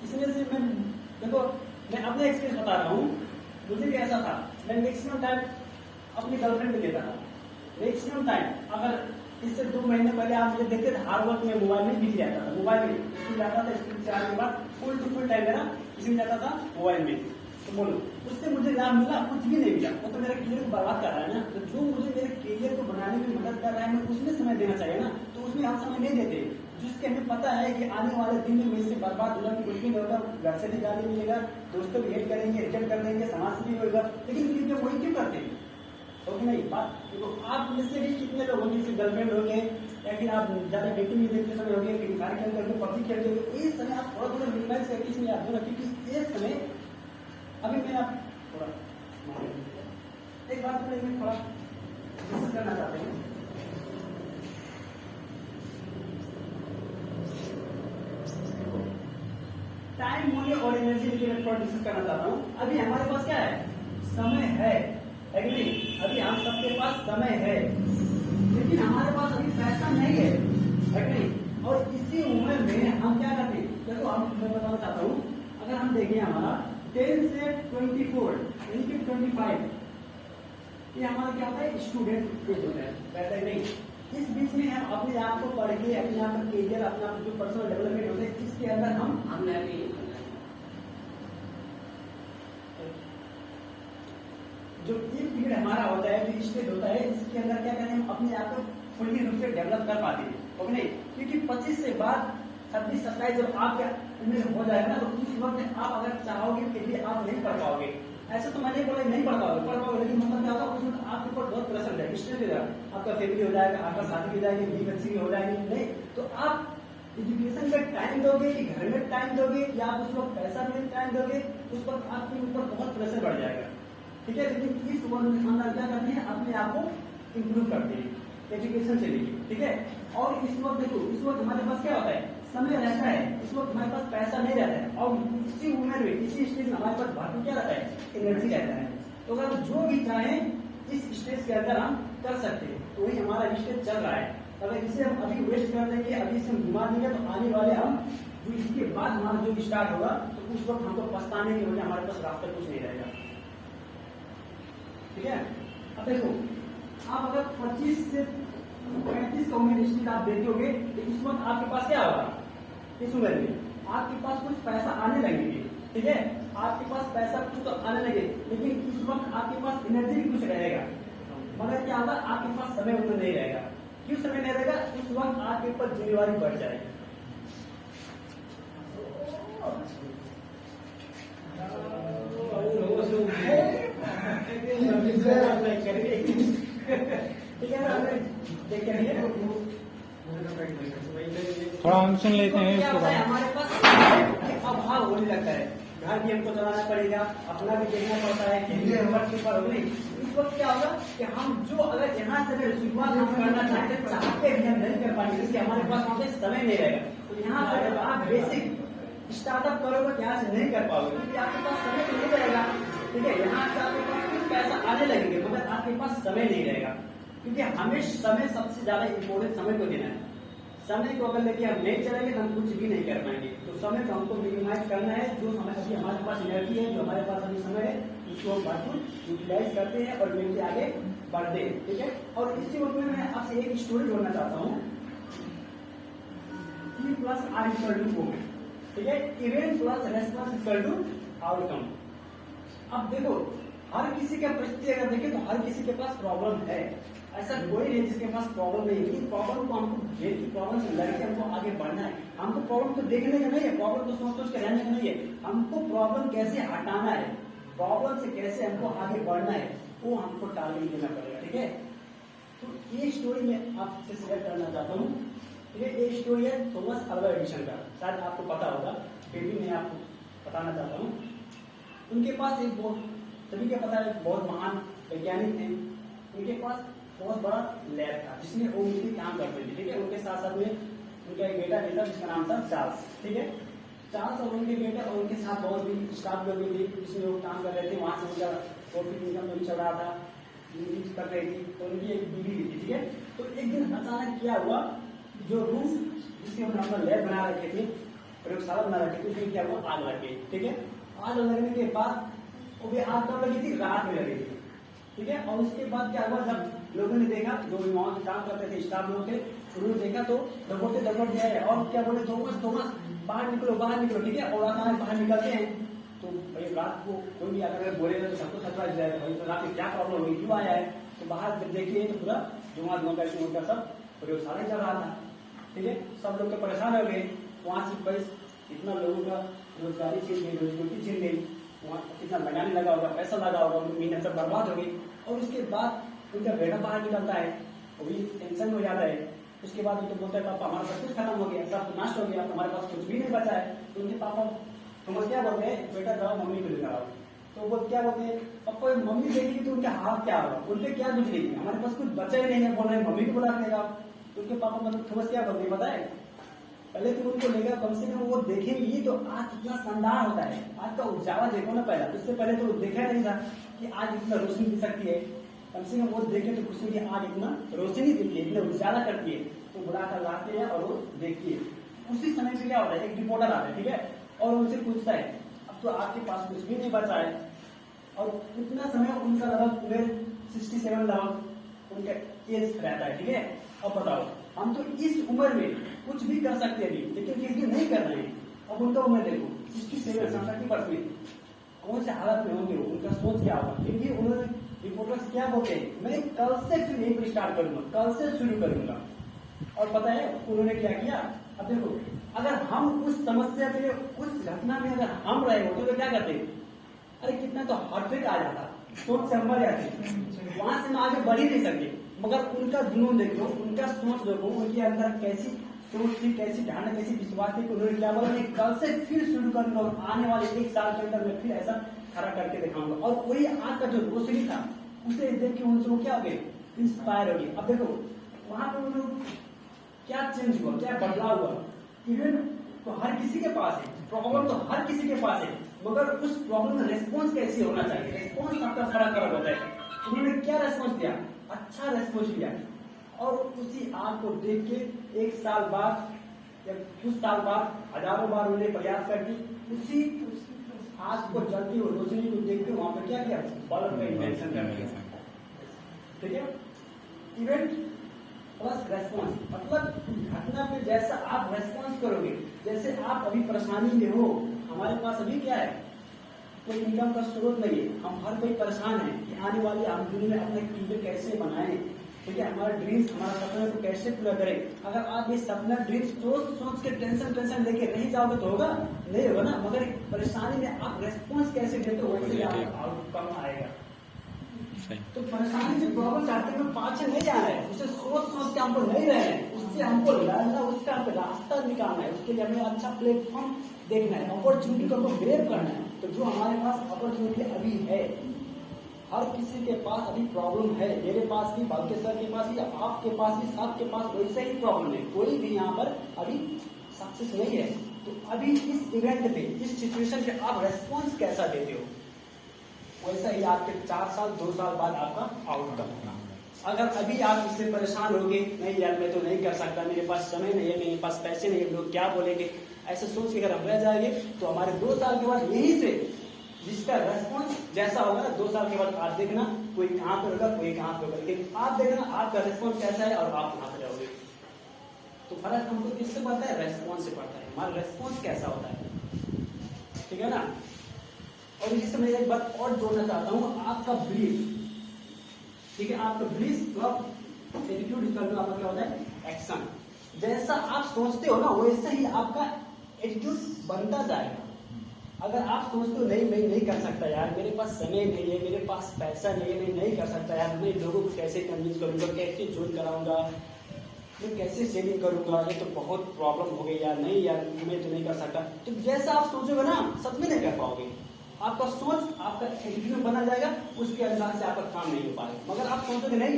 इसमें से मैं अपने एक्सपीरियंस बता रहा हूँ। मुझे भी ऐसा था, मैं मैक्सिमम टाइम अपनी गर्लफ्रेंड में देता था। मैक्सिमम टाइम अगर इससे 2 महीने पहले आप मुझे देखते थे, हार्ड वर्क में मोबाइल में बिजी जाता था। मोबाइल में स्कूल जाता था, स्कूल से आने के बाद फुल टू फुल टाइम मेरा इसमें जाता था, मोबाइल में। तो बोलो उससे मुझे लाभ मिला? कुछ भी नहीं मिला। वो तो मेरे करियर को बर्बाद कर रहा है ना। तो जो मुझे मेरे करियर को बनाने में मदद कर रहा है, मैं उसमें समय देना चाहिए ना। तो उसमें हम समय नहीं देते, जिसके हमें पता है कि आने वाले दिन में इससे बर्बाद होगा, कुछ भी नहीं होगा, घर से भी गाली मिलेगा, दोस्तों भी हेट करेंगे, रिजेक्ट कर देंगे, समाज से भी होगा। लेकिन फिर भी वही क्यों करते हैं? ओके नहीं बात। तो आप में से भी कितने लोग होंगे, सिर्फ गर्लफ्रेंड हो गए, या फिर आप ज्यादा डेटिंग में देखते समय हो गए, फ्री फायर खेलते हो, पबजी खेलते हो, ये समय आप थोड़ा मिनिमाइज करके इसमें आप दो, क्योंकि ये समय अभी मैं आप थोड़ा एक बात को लेकर थोड़ा डिस्कस करना चाहते हैं। टाइम, मनी और एनर्जी रिलेटेड थोड़ा डिस्कस करना चाहता हूँ। अभी हमारे पास क्या है? समय है, एग्री। अभी हम सबके पास समय है, लेकिन हमारे पास अभी पैसा नहीं है, एग्री। और इसी उम्र में हम क्या करते हैं? देखो मैं बताना चाहता हूँ, अगर हम देखें हमारा 10 से 24 यानी कि 25, ये हमारा क्या होता है? स्टूडेंट एज होता है, वैसा ही नहीं। इस बीच में हम अपने आप को पढ़ के, अपने आप का करियर, अपना जो पर्सनल डेवलपमेंट होता है, इसके अंदर हमने अभी जो एक पीरियड हमारा होता है, जो स्टेज होता है, इसके अंदर क्या कहते हैं, हम अपने आप को फुल्ली रूप से डेवलप कर पाते हैं, ओके नहीं। क्योंकि 25 से बाद 26, 27 जब आपका उम्र हो जाएगा ना, तो उस वक्त आप अगर चाहोगे फिर भी आप नहीं पढ़ पाओगे। ऐसा तो मैंने बोला नहीं पढ़ पाओगे, लेकिन मतलब क्या होगा, उसमें आपके ऊपर बहुत प्रेशर हो जाएगा, स्ट्रेस हो जाएगा, आपका फैमिली हो जाएगा, आपका शादी हो जाएगी, बीवी बच्ची भी हो जाएगी, नहीं तो आप एजुकेशन में टाइम दोगे कि घर में टाइम दोगे, या आप उस वक्त पैसा में टाइम दोगे, उस वक्त आपके ऊपर बहुत प्रेशर बढ़ जाएगा, ठीक है। लेकिन इस उम्र में हम क्या करते हैं, अपने आप को इम्प्रूव करते हैं एजुकेशन से लेके, ठीक है। और इस वक्त देखो, इस वक्त हमारे पास क्या होता है? समय रहता है। इस वक्त हमारे पास पैसा नहीं रहता है, और इसी उम्र में, इसी स्टेज में हमारे पास भरपूर क्या रहता है? एनर्जी रहता है। तो अगर जो भी चाहें इस स्टेज के अंदर हम कर सकते हैं। तो वही हमारा स्टेज चल रहा है। अगर इसे हम अभी वेस्ट कर देंगे, अभी इसे हम घुमा देंगे, तो आने वाले हम जो इसके बाद हमारा जो स्टार्ट होगा, तो उस वक्त हमको पछताने की वजह हमारे पास रास्ता कुछ नहीं रहेगा, ठीक है। अब देखो, आप अगर 25 से 35 का उम्र स्टेज आप देखोगे, तो इस वक्त आपके पास क्या होगा? इस उम्र में आपके पास कुछ पैसा आने लगेगी, ठीक है। आपके पास पैसा कुछ तो आने लगे, लेकिन इस वक्त आपके पास एनर्जी भी कुछ रहेगा, मगर क्या होगा? आपके पास समय उतना नहीं रहेगा। क्यों समय नहीं रहेगा? उस वक्त आपके ऊपर जिम्मेवारी बढ़ जाएगी। ठीक है ना, हमें देख के थोड़ा हम सुन लेते हैं क्या इसके होता है, बाद। हमारे पास अभाव होने लगता है, घर भी हमको चलाना पड़ेगा, अपना भी देखना पड़ता है कि मुझे नंबर के ऊपर हो नहीं। इस वक्त क्या होगा कि हम जो अगर यहाँ से शुरुआत हम करना चाहते भी हम नहीं कर पाएंगे, क्योंकि हमारे पास वहाँ पे समय नहीं रहेगा। तो यहाँ से अगर आप बेसिक स्टार्टअप करोगे, यहाँ से नहीं कर पाओगे, क्योंकि आपके पास समय तो नहीं रहेगा। ठीक है, यहाँ से आपके पास कुछ पैसा आने लगेंगे, मगर आपके पास समय नहीं रहेगा, क्योंकि हमें समय सबसे ज्यादा इम्पोर्टेंट समय को देना है। समय को अगर लेके हम नहीं चलेंगे तो हम कुछ भी नहीं कर पाएंगे। तो समय को हमको मिनिमाइज करना है। जो हमें अभी हमारे पास एनर्जी है, जो हमारे पास अभी समय है, उसको हम भरपूर यूटिलाइज करते हैं और मिलकर आगे बढ़ते हैं। ठीक है, और इसी वक्त में मैं आपसे एक स्टोरी जोड़ना चाहता हूँ। E plus R equal to O। ठीक है, event plus response equal to outcome. अब देखो, हर किसी का परिस्थिति अगर देखें तो हर किसी के पास प्रॉब्लम है। ऐसा कोई नहीं जिसके पास प्रॉब्लम नहीं है। प्रॉब्लम को हमको प्रॉब्लम से लड़के हमको आगे बढ़ना है। हमको प्रॉब्लम को देखने का नहीं है, प्रॉब्लम को सोच सोच के रहने का नहीं है। हमको प्रॉब्लम कैसे हटाना है, प्रॉब्लम से कैसे हमको आगे बढ़ना है, वो हमको टारगेट देना पड़ेगा। ठीक है, तो ये स्टोरी मैं आपसे शेयर करना चाहता हूँ। ठीक है, ये स्टोरी है थॉमस अल्वा एडिसन का, शायद आपको पता होगा, फिर भी मैं आपको बताना चाहता हूँ। उनके पास एक सभी को पता है, बहुत महान वैज्ञानिक थे। उनके पास बहुत बड़ा लैब था जिसमें वो मिलकर काम करते थे। ठीक है, उनके साथ साथ में उनका एक बेटा था जिसका नाम था चार्ल्स। ठीक है, चार्ल्स और उनके बेटे और उनके साथ बहुत भी स्टाफ लोग भी थे जिसमें वो काम कर रहे थे। वहां से उनका प्रॉफिट इनकम भी चल रहा था, कर रही थी, तो उनकी एक बीवी भी थी। ठीक है, तो एक दिन अचानक क्या हुआ, जो रूम जिसके हम अपना लैब बना रखे थे, प्रयोगशाला बना रखे थे, उसमें क्या हुआ, आग लग गई। ठीक है, आग लगने के बाद वो भी आग कब लगी थी, रात में लगी थी। ठीक है, और उसके बाद क्या हुआ, जब लोगों ने देखा, जो वहां काम करते थे स्टाफ लोग थे, उन्होंने देखा तो दबोटे दिया है और क्या बोले, थॉमस बाहर निकलो। ठीक है, और अचानक बाहर निकलते हैं तो भाई रात को कोई भी अगर बोलेगा तो सबको सरप्राइज जाएगा, भाई तो रात में क्या प्रॉब्लम हुई, क्यों आया है। तो बाहर जब देखिए तो पूरा धुआं करके उनका सब प्रयोगशाला चल रहा था। ठीक है, सब लोग तो परेशान हो गए। वहां से भाई इतना लोगों का रोजगारी छीन गई, रोजगारी छीन गई, वहाँ कितना लगाने लगा होगा, पैसा लगा होगा, उनकी मेहनत सब बर्बाद हो गई। और उसके बाद उनका बेटा बाहर निकलता है, वो भी टेंशन हो जाता है। उसके बाद वो तो बोलता है, पापा हमारा सब कुछ खत्म हो गया, सब नष्ट हो गया, हमारे पास कुछ भी नहीं बचा है। तो उनके पापा तुम क्या बोलते हैं, बेटा जाओ मम्मी को लेकर आओ। तो वो क्या बोलते हैं, पापा मम्मी देखेगी तो उनका हाथ क्या होगा, उनके क्या गुजरेगी, हमारे पास कुछ बचा ही नहीं है, बोल रहे मम्मी को बुला देगा। तो उनके पापा मतलब थोड़ा क्या बोलते बताए, पहले तो उनको लेगा, कम से कम वो देखेंगे ये तो आज कितना शानदार होता है, आज का उजाला देखो ना पहला। इससे पहले तो देखा नहीं था कि आज इतना रोशनी दिख सकती है। कम से कम वो देखे तो खुशी की आज इतना रोशनी दिखती है, इतना उजाला करती है। तो बुलाकर लाते हैं और वो देखती है। उसी समय से क्या होता है, एक रिपोर्टर आता है। ठीक है, और उनसे पूछता है, अब तो आपके पास कुछ भी नहीं बचा है। और इतना समय उनका लगभग 67 लगभग उनका एज रहता है। ठीक है, अब बताओ हम तो इस उम्र में कुछ भी कर सकते हैं, लेकिन फिर भी नहीं कर रहे हैं। अब उनका उम्र देखो 67 30%, कौन से हालत में होंगे, उनका सोच क्या होगा। क्योंकि उन्होंने रिपोर्टर्स क्या बोलते हैं, मैं कल से फिर यहीं पर स्टार्ट करूंगा, कल से शुरू करूंगा। और पता है उन्होंने क्या किया। अब देखो, अगर हम उस समस्या पे, उस घटना में अगर हम रहे होते तो क्या करते, अरे कितना तो हार्ट रेट आ जाता, सोच से हम मर जाते, वहां से हम आगे बढ़ ही नहीं सकते। मगर उनका जुनून देखो, उनका सोच देखो, उनके अंदर कैसी सोच थी, कैसी ढांढ, कैसी विश्वास थी। उन्होंने क्या बोला, मैं कल से फिर शुरू करूंगा और आने वाले 1 साल के अंदर मैं फिर ऐसा खड़ा करके दिखाऊंगा। और वही आग का जो रोशनी था, उसे देख के उनसे वो क्या हो गए, इंस्पायर हो गए। अब देखो वहां पर उन्होंने क्या चेंज हुआ, क्या बदलाव हुआ। इवन तो हर किसी के पास है प्रॉब्लम, तो हर किसी के पास है, मगर उस प्रॉब्लम में रेस्पॉन्स कैसे होना चाहिए, रेस्पॉन्स आपका फर्क कर होता है। उन्होंने क्या रेस्पॉन्स दिया, अच्छा रेस्पॉन्स दिया। और उसी आग को देख के 1 साल बाद या कुछ साल बाद हजारों बार उन्होंने प्रयास करके उसी आग को जलती हुई रोशनी को देख के वहां पर क्या किया, बल्ब का इन्वेंशन कर दिया। ठीक है, इवेंट प्लस रेस्पॉन्स, मतलब घटना पे जैसा आप रेस्पॉन्स करोगे, जैसे आप अभी परेशानी में हो, हमारे पास अभी क्या है, कोई इनकम का स्रोत नहीं है, हम हर कोई परेशान है कि आने वाली हम दुनिया में अपने कीमत कैसे बनाएं, ठीक है, हमारा ड्रीम्स, हमारा सपना को कैसे पूरा करें। अगर आप ये सपना ड्रीम्स सोच के टेंशन लेके नहीं जाओगे तो होगा नहीं होगा ना। मगर परेशानी में आप रेस्पॉन्स कैसे देते हो वैसे आउटकम आएगा। तो परेशानी से प्रॉब्लम चाहते हुए पाछे नहीं जाना है, उसे सोच के हमको नहीं रहना है, उससे हमको लड़ना, उसका रास्ता निकालना है। उसके लिए हमें अच्छा प्लेटफॉर्म देखना है, अपॉर्चुनिटी को हमको ग्रैब करना है। तो जो हमारे पास अपॉर्चुनिटी अभी है, हर किसी के पास अभी प्रॉब्लम है, मेरे पास भी, बालके सर के पास भी, आपके पास भी, सबके पास वैसे ही प्रॉब्लम है। कोई भी यहाँ पर अभी सक्सेस नहीं है। तो अभी इस इवेंट पे, इस सिचुएशन पे आप रेस्पॉन्स कैसा देते हो, वैसा ही आपके 4 साल 2 साल बाद आपका आउटकम। अगर अभी आप इससे परेशान होगे, नहीं यार मैं तो नहीं कर सकता, मेरे पास समय नहीं है, मेरे पास पैसे नहीं है, लोग क्या बोलेंगे, ऐसे सोच के अगर हम रह जाएंगे तो हमारे 2 साल के बाद यहीं से जिसका रेस्पॉन्स जैसा होगा ना, 2 साल के बाद आप देखना कोई कहाँ पे होगा, कोई कहाँ पे होगा, लेकिन आप देखना आपका रेस्पॉन्स कैसा है और आप कहाँ पे जाओगे। तो फर्क हमको किससे पड़ता है, रेस्पॉन्स से पड़ता है, हमारा रेस्पॉन्स कैसा होता है, ठीक है ना। और इसी से मैं एक बात और जोड़ना चाहता हूँ, आपका बिलीफ, ठीक है, आपका बिलीफ और एटीट्यूड इक्वल टू आपका क्या होता है, एक्शन। जैसा आप सोचते हो ना वैसा ही आपका एटीट्यूड बनता जाएगा। अगर आप सोचते हो नहीं मैं नहीं कर सकता यार, मेरे पास समय नहीं है, मेरे पास पैसा नहीं है, मैं नहीं कर सकता यार, मैं लोगों को कैसे कन्विंस करूंगा, कैसे ज्वाइन कराऊंगा, मैं कैसे सेविंग करूंगा, ये तो बहुत प्रॉब्लम हो गई यार, नहीं यार मैं तो नहीं कर सकता। तो जैसा आप सोचोगे ना सच में नहीं कर पाओगे। आपका सोच, आपका एटीट्यूड बना जाएगा, उसके अनुसार से आपका काम नहीं हो पाएगा। मगर आप सोचोगे नहीं,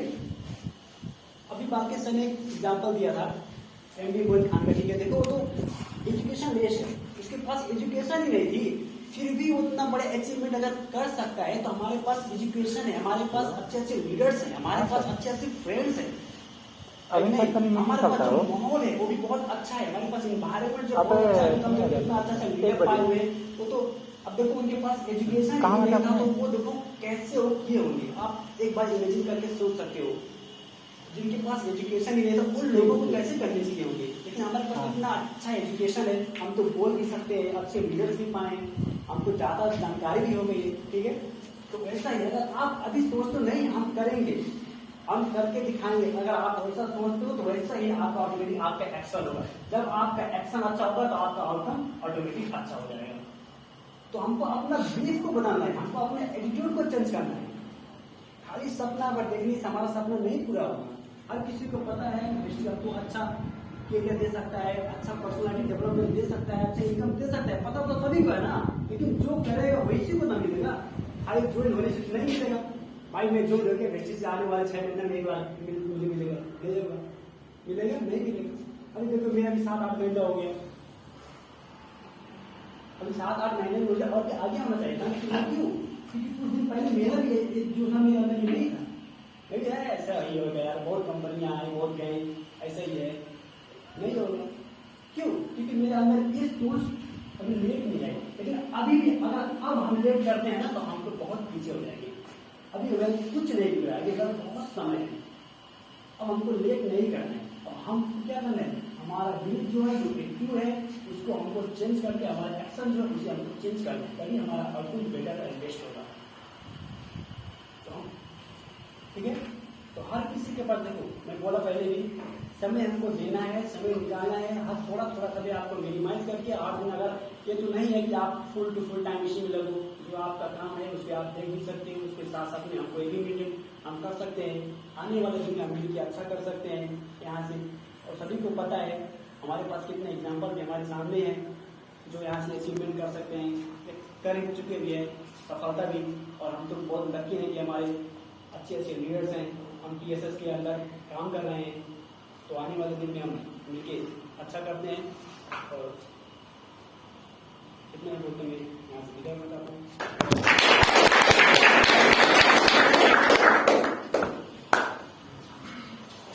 अभी बाकी सर ने एग्जाम्पल दिया था एमडी मोहित खान का, ठीक है, देखो तो एजुकेशन लेस है, उसके पास एजुकेशन ही नहीं थी, फिर भी उतना बड़े अचीवमेंट अगर कर सकता है तो हमारे पास एजुकेशन है, हमारे पास अच्छे लीडर्स हैं, हमारे पास अच्छे फ्रेंड्स हैं, हमारे पास जो माहौल है वो भी बहुत अच्छा है, हमारे पास एनवायरनमेंट जो बहुत अच्छा है, हम इतना अच्छा से लीडर पाए हुए वो तो। अब देखो उनके पास एजुकेशन नहीं था तो वो देखो कैसे वो किए होंगे। आप एक बार इमेजिन करके सोच सकते हो, जिनके पास एजुकेशन ही नहीं था उन लोगों को कैसे कन्विंस किए होंगे। लेकिन हमारे पास इतना अच्छा एजुकेशन है, हम तो बोल भी सकते हैं, अच्छे लीडर्स भी पाए, हमको ज्यादा जानकारी भी हो गई है, ठीक है। तो ऐसा ही अगर आप अभी सोचते हो नहीं हम करेंगे, हम करके दिखाएंगे, अगर आप ऐसा सोचते हो तो वैसा ही आपका ऑटोमेटिक आपका एक्शन होगा। जब आपका एक्शन अच्छा होगा तो आपका आउटकम ऑटोमेटिक अच्छा हो जाएगा। तो हमको अपना बिलीफ को बनाना है, हमको अपने एटीट्यूड को चेंज करना है। खाली सपना पर देखने से हमारा सपना नहीं पूरा होगा। हर किसी को पता है कि आपको अच्छा करियर दे सकता है, अच्छा पर्सनालिटी डेवलपमेंट दे सकता है, अच्छा इनकम दे सकता है, पता तो सभी को है ना। लेकिन जो करेगा वैसी को ना मिलेगा, खाली ज्वाइन होने से नहीं मिलेगा। भाई मैं ज्वाइन होकर वेस्टिज से आने वाले 6 महीने में एक बार मुझे मिलेगा, मिलेगा नहीं मिलेगा। अभी देखो मेरा भी 7-8 महीना हो गया, अभी 7-8 महीने में मुझे और आगे आना चाहिए था, लेकिन क्यों? क्योंकि कुछ दिन पहले मेरा भी जो था मेरा अंदर नहीं था, नहीं है ऐसा ही हो गया यार, बहुत कंपनियां आई बहुत गए, ऐसा ही है, नहीं होगा। क्यों? क्योंकि मेरे अंदर ये सोच अभी लेट नहीं है। लेकिन अभी भी अगर अब हम लेट करते हैं ना तो हम तो बहुत पीछे हो जाएंगे। अभी अगर कुछ नहीं हुआ है, अगर बहुत समय है, अब हमको लेट नहीं करना है। और हम क्या करना है, हमारा बिलीफ जो है, जो एटीट्यूड है, उसको हमको चेंज करके हमारा एक्शन जो है उसे हमको चेंज करना है, तभी हमारा आउटपुट बेटर एंड बेस्ट होगा। ठीक है, तो हर किसी के पास देखो मैं बोला पहले भी, समय हमको देना है, समय निकालना है, हर थोड़ा थोड़ा समय आपको मिनिमाइज करके 8 दिन। अगर ये तो नहीं है कि आप फुल टू फुल टाइम इसी में लगो, जो आपका काम है उसके आप देख भी सकते हैं, उसके साथ साथ में हमको भी मेंटेन हम कर सकते हैं। आने वाले दिन में हम मिलकर अच्छा कर सकते हैं यहाँ से। और सभी को पता है हमारे पास कितने एग्जाम्पल भी हमारे सामने हैं जो यहाँ से अचीवमेंट कर सकते हैं, कर चुके भी हैं सफलता भी। और हम तो बहुत लकी हैं कि हमारे अच्छे लीडर्स हैं, हम TSS के अंदर काम कर रहे हैं। तो आने वाले दिन में हम मिलके अच्छा करते हैं। और कितने बोलते हैं यहाँ से विदा करता हूँ।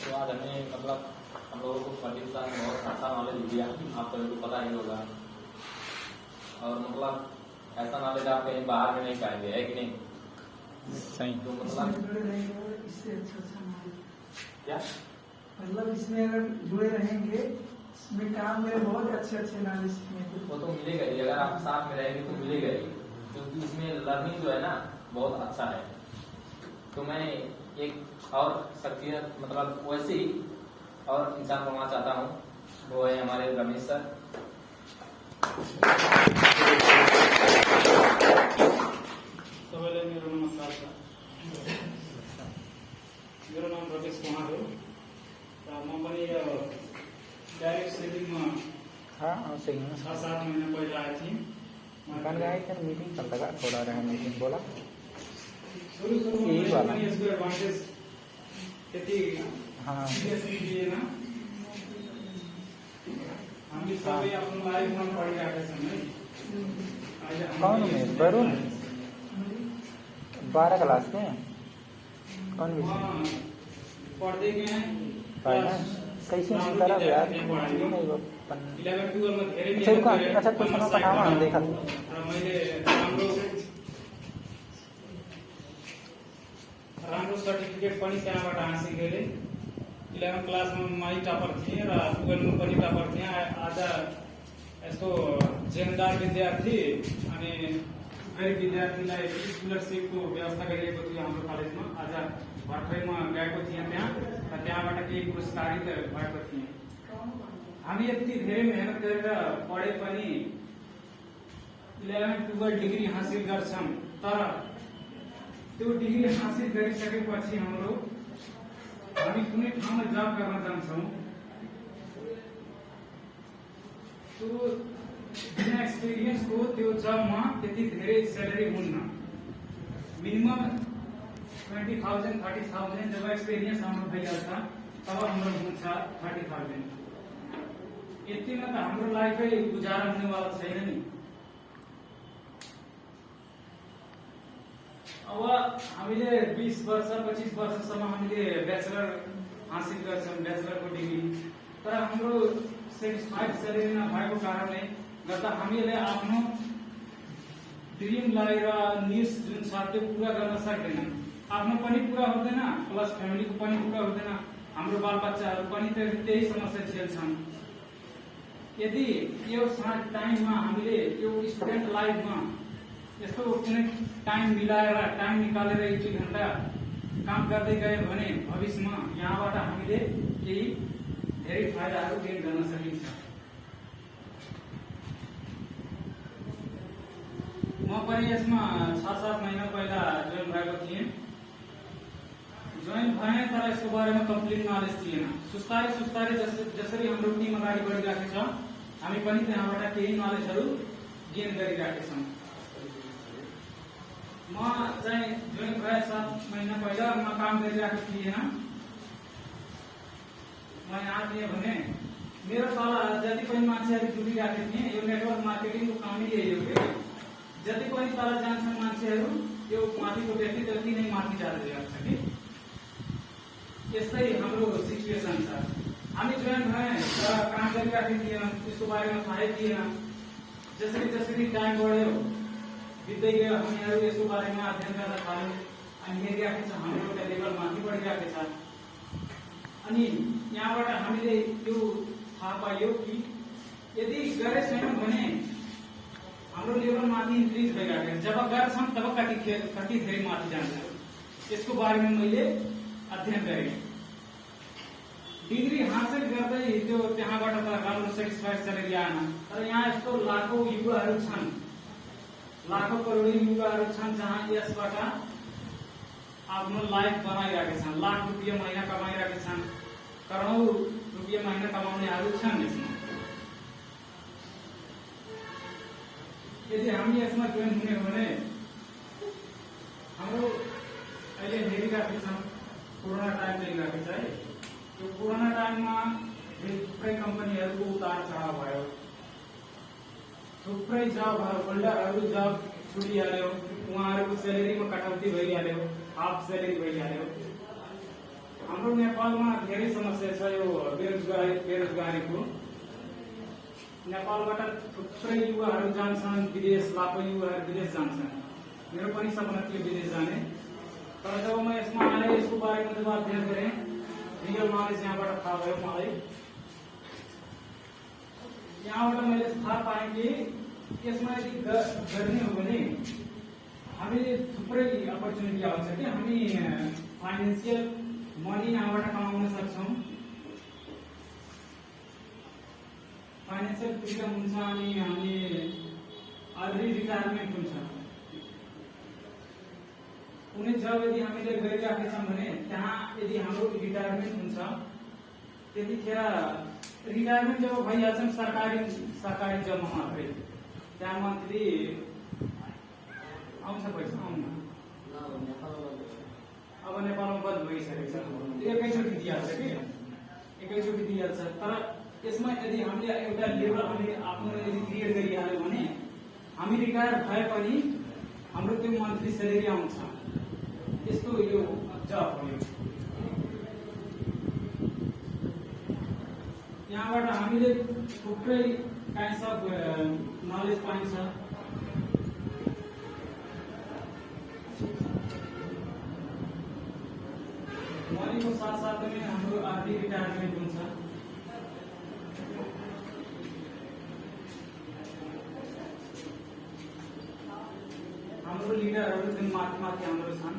तो आज हमें मतलब हम लोगों को पंडित साहब ने बहुत अच्छा नॉलेज दिया, आप सभी को पता ही होगा। और मतलब ऐसा नॉलेज आप कहीं बाहर में नहीं पाएंगे, है कि नहीं? सही। तो मतलब इससे अच्छा क्या मतलब इसमें अगर जुड़े रहेंगे, इसमें काम में बहुत अच्छे नॉलेज सीखने को वो तो मिलेगा ही, अगर आप साथ में रहेंगे तो मिलेगा ही, क्योंकि इसमें लर्निंग जो है ना बहुत अच्छा है। तो मैं एक और शख्सियत मतलब वैसे ही और इंसान बनना चाहता हूँ, वो है हमारे रमेश सर। सबैलाई मेरो नमस्कार छ। मेरो नाम रमेश कुमार हो र म पनि यो डाइरेक्ट सेलिङमा हाँ सही है। 6-7 महीना पहिला आएको थिएँ। बन गया क्या मीटिंग चलता का थोड़ा रहा मीटिंग बोला सुरुमा यही मैले वाला। पनि यसको एडभान्टेज त्यति हाँ सिरियसली लिएन। हामी सबै आफ्नो लाइफमा पढिरहेका छौँ है। अहिले हाम्रो कौन है वरुण 12 क्लास के कौन विषय पढ्दै गएँ। फाइनेंस कैसे मिलता रहा यार नहीं वो 11-12 मा धेरै अच्छा रुको मिहिनेत अच्छा गरेँ। क्वेश्चन का नाम हम देखा था। र मैले राम्रो सर्टिफिकेट पनि त्यहाँबाट हासिल गरेँ। 11 क्लासमा मै टपर थिएँ र 12 मा पनि टपर थिएँ। आज यस्तो जेनदार विद्यार्थी अनि गरीब विद्यार्थीलाई स्कलरसिपको व्यवस्था गरिएको थियो हाम्रो कलेजमा। आज भर्खरै म गएको थिएँ त्यहाँ र त्यहाँबाट केही पुरस्कारित भएको थिएँ। हामी यति धेरै मेहनत गरेर पढे पनि 11-12 डिग्री हासिल गर्छौँ, तर त्यो डिग्री हासिल गरिसकेपछि हामी कुनै ठाउँमा जब गर्न जान्छौँ, त्यो बिना एक्सपिरियन्सको त्यो जबमा त्यति धेरै स्यालेरी हुन्न। मिनिमम 20,000 30,000 जब एक्सपिरियन्स हाम्रो भइहाल्छ तब हाम्रो हुन्छ 30,000। यतिमा त हाम्रो लाइफै गुजारा हुनेवाला छैन नि। अब हामीले 20 वर्ष 25 वर्षसम्म हामीले ब्याचलर हासिल गर्छौँ, ब्याचलरको डिग्री, तर हाम्रो सेटिस्फाइड स्यालेरी नभएको कारणले गर्दा हामीले आफ्नो ड्रिमलाई र निड्स जुन छ त्यो पुरा गर्न सक्दैनौँ। आफ्नो पनि पुरा हुँदैन, प्लस फ्यामिलीको पनि पुरा हुँदैन। हाम्रो बालबच्चाहरू पनि त्यही समस्या झेल्छन्। यदि यो टाइममा हामीले यो स्टुडेन्ट लाइफमा यस्तो कुनै टाइम मिलाएर टाइम निकालेर 1 घण्टा काम गर्दै गयो भने भविष्यमा यहाँबाट हामीले केही धेरै फाइदाहरू गेन गर्न सकिन्छ। म पनि यसमा 6-7 महिना पहिला जोइन भएको थिएँ। जोइन भएँ तर यसको बारेमा कम्प्लिट नलेज थिएन। सुस्तारै जसरी हाम्रो टिम अगाडि बढिरहेको छ, हामी पनि त्यहाँबाट केही नलेजहरू गेन गरिरहेका छौँ। म चाहिँ जोइन भए 7 महिना पहिला म काम गरिरहेको थिएन। म यहाँ थिएँ भने मेरो तल जति पनि मान्छेहरू जुटिरहेको थिएँ, यो नेटवर्क मार्केटिङको कामै यही हो कि जति पनि तल जान्छन् मान्छेहरू त्यो माथिको व्यक्ति त्यति नै माथि जाँदै जान्छ कि यस्तै हाम्रो सिचुएसन छ। हामी जोइन भएँ तर काम गरिरहेको थिएन, त्यसको बारेमा थाहै थिएन। जसरी टाइम बढ्यो बित्दै गयो, हामीहरू यसको बारेमा अध्ययन गर्न थाल्यौँ। अनि हेरिरहेको छ हाम्रो एउटा लेभल माथि बढिरहेको छ। अनि यहाँबाट हामीले त्यो थाहा पाइयो कि यदि गरे छैन भने हाम्रो लेभल माथि इन्क्रिज भइरहेको छ। जब गर्छौँ तब कति धेरै माथि जान्छ, यसको बारेमा मैले अध्ययन गरेँ। डिग्री हासिल गर्दै त्यो त्यहाँबाट त राम्रो सेटिस्फाइड स्यालेरी आएन, तर यहाँ यस्तो लाखौं युवाहरू छन्, लाखौं करोडौं युवाहरू छन् जहाँ यसबाट आफ्नो लाइफ बनाइरहेका छन्, लाख रुपियाँ महिना कमाइरहेका छन्, करोडौं रुपियाँ महिना कमाउनेहरू छन् यसमा। यदि हामी यसमा जोइन हुने हो भने हाम्रो अहिले हेरिरहेको छौँ कोरोना टाइम चलिरहेको छ है। त्यो कोरोना टाइममा थुप्रै कम्पनीहरूको उतार चढाव भयो, थुप्रै जबहरू होल्डरहरू जब छुटिहाल्यो, उहाँहरूको स्यालेरीमा कटौती भइहाल्यो, हाफ स्यालेरी भइहाल्यो। हाम्रो नेपालमा धेरै समस्या छ यो बेरोजगारीको। नेपालबाट थुप्रै युवाहरू जान्छन् विदेश, लाखौं युवाहरू विदेश जान्छन्। मेरो पनि सपना थियो विदेश जाने, तर जब म यसमा आएँ यसको बारेमा जब अध्ययन गरेँ, रियल नलेज यहाँबाट थाहा भयो मलाई। यहाँबाट मैले थाहा पाएँ कि यसमा यदि गर्ने हो भने हामीले थुप्रै अपर्च्युनिटी आउँछ कि हामी फाइनेन्सियल मनी यहाँबाट कमाउन सक्छौँ, फाइनेन्सियल फ्रिडम हुन्छ अनि हामी अर्ली रिटायरमेन्ट हुन्छ। कुनै जब यदि हामीले गरिराखेका छौँ भने त्यहाँ यदि हाम्रो रिटायरमेन्ट हुन्छ, त्यतिखेर रिटायरमेन्ट जब भइहाल्छन् सरकारी जबमा मात्रै त्यहाँ मन्थली आउँछ पैसा आउन। अब नेपालमा बन्द भइसकेको छ, एकैचोटि दिइहाल्छ कि एकैचोटि दिइहाल्छ। तर यसमा यदि हामीले एउटा लेभल हामीले आफ्नो यदि क्रिएट गरिहाल्यो भने हामी रिटायर भए पनि हाम्रो त्यो मन्थली सेलेरी आउँछ। यस्तो यो जब हो। यहाँबाट हामीले थुप्रै काइन्ड्स अफ नलेज पाइन्छ। मनीको साथसाथै हाम्रो अर्ली रिटायरमेन्ट हुन्छ। हाम्रो लिडरहरू जुन माथि हाम्रो छन्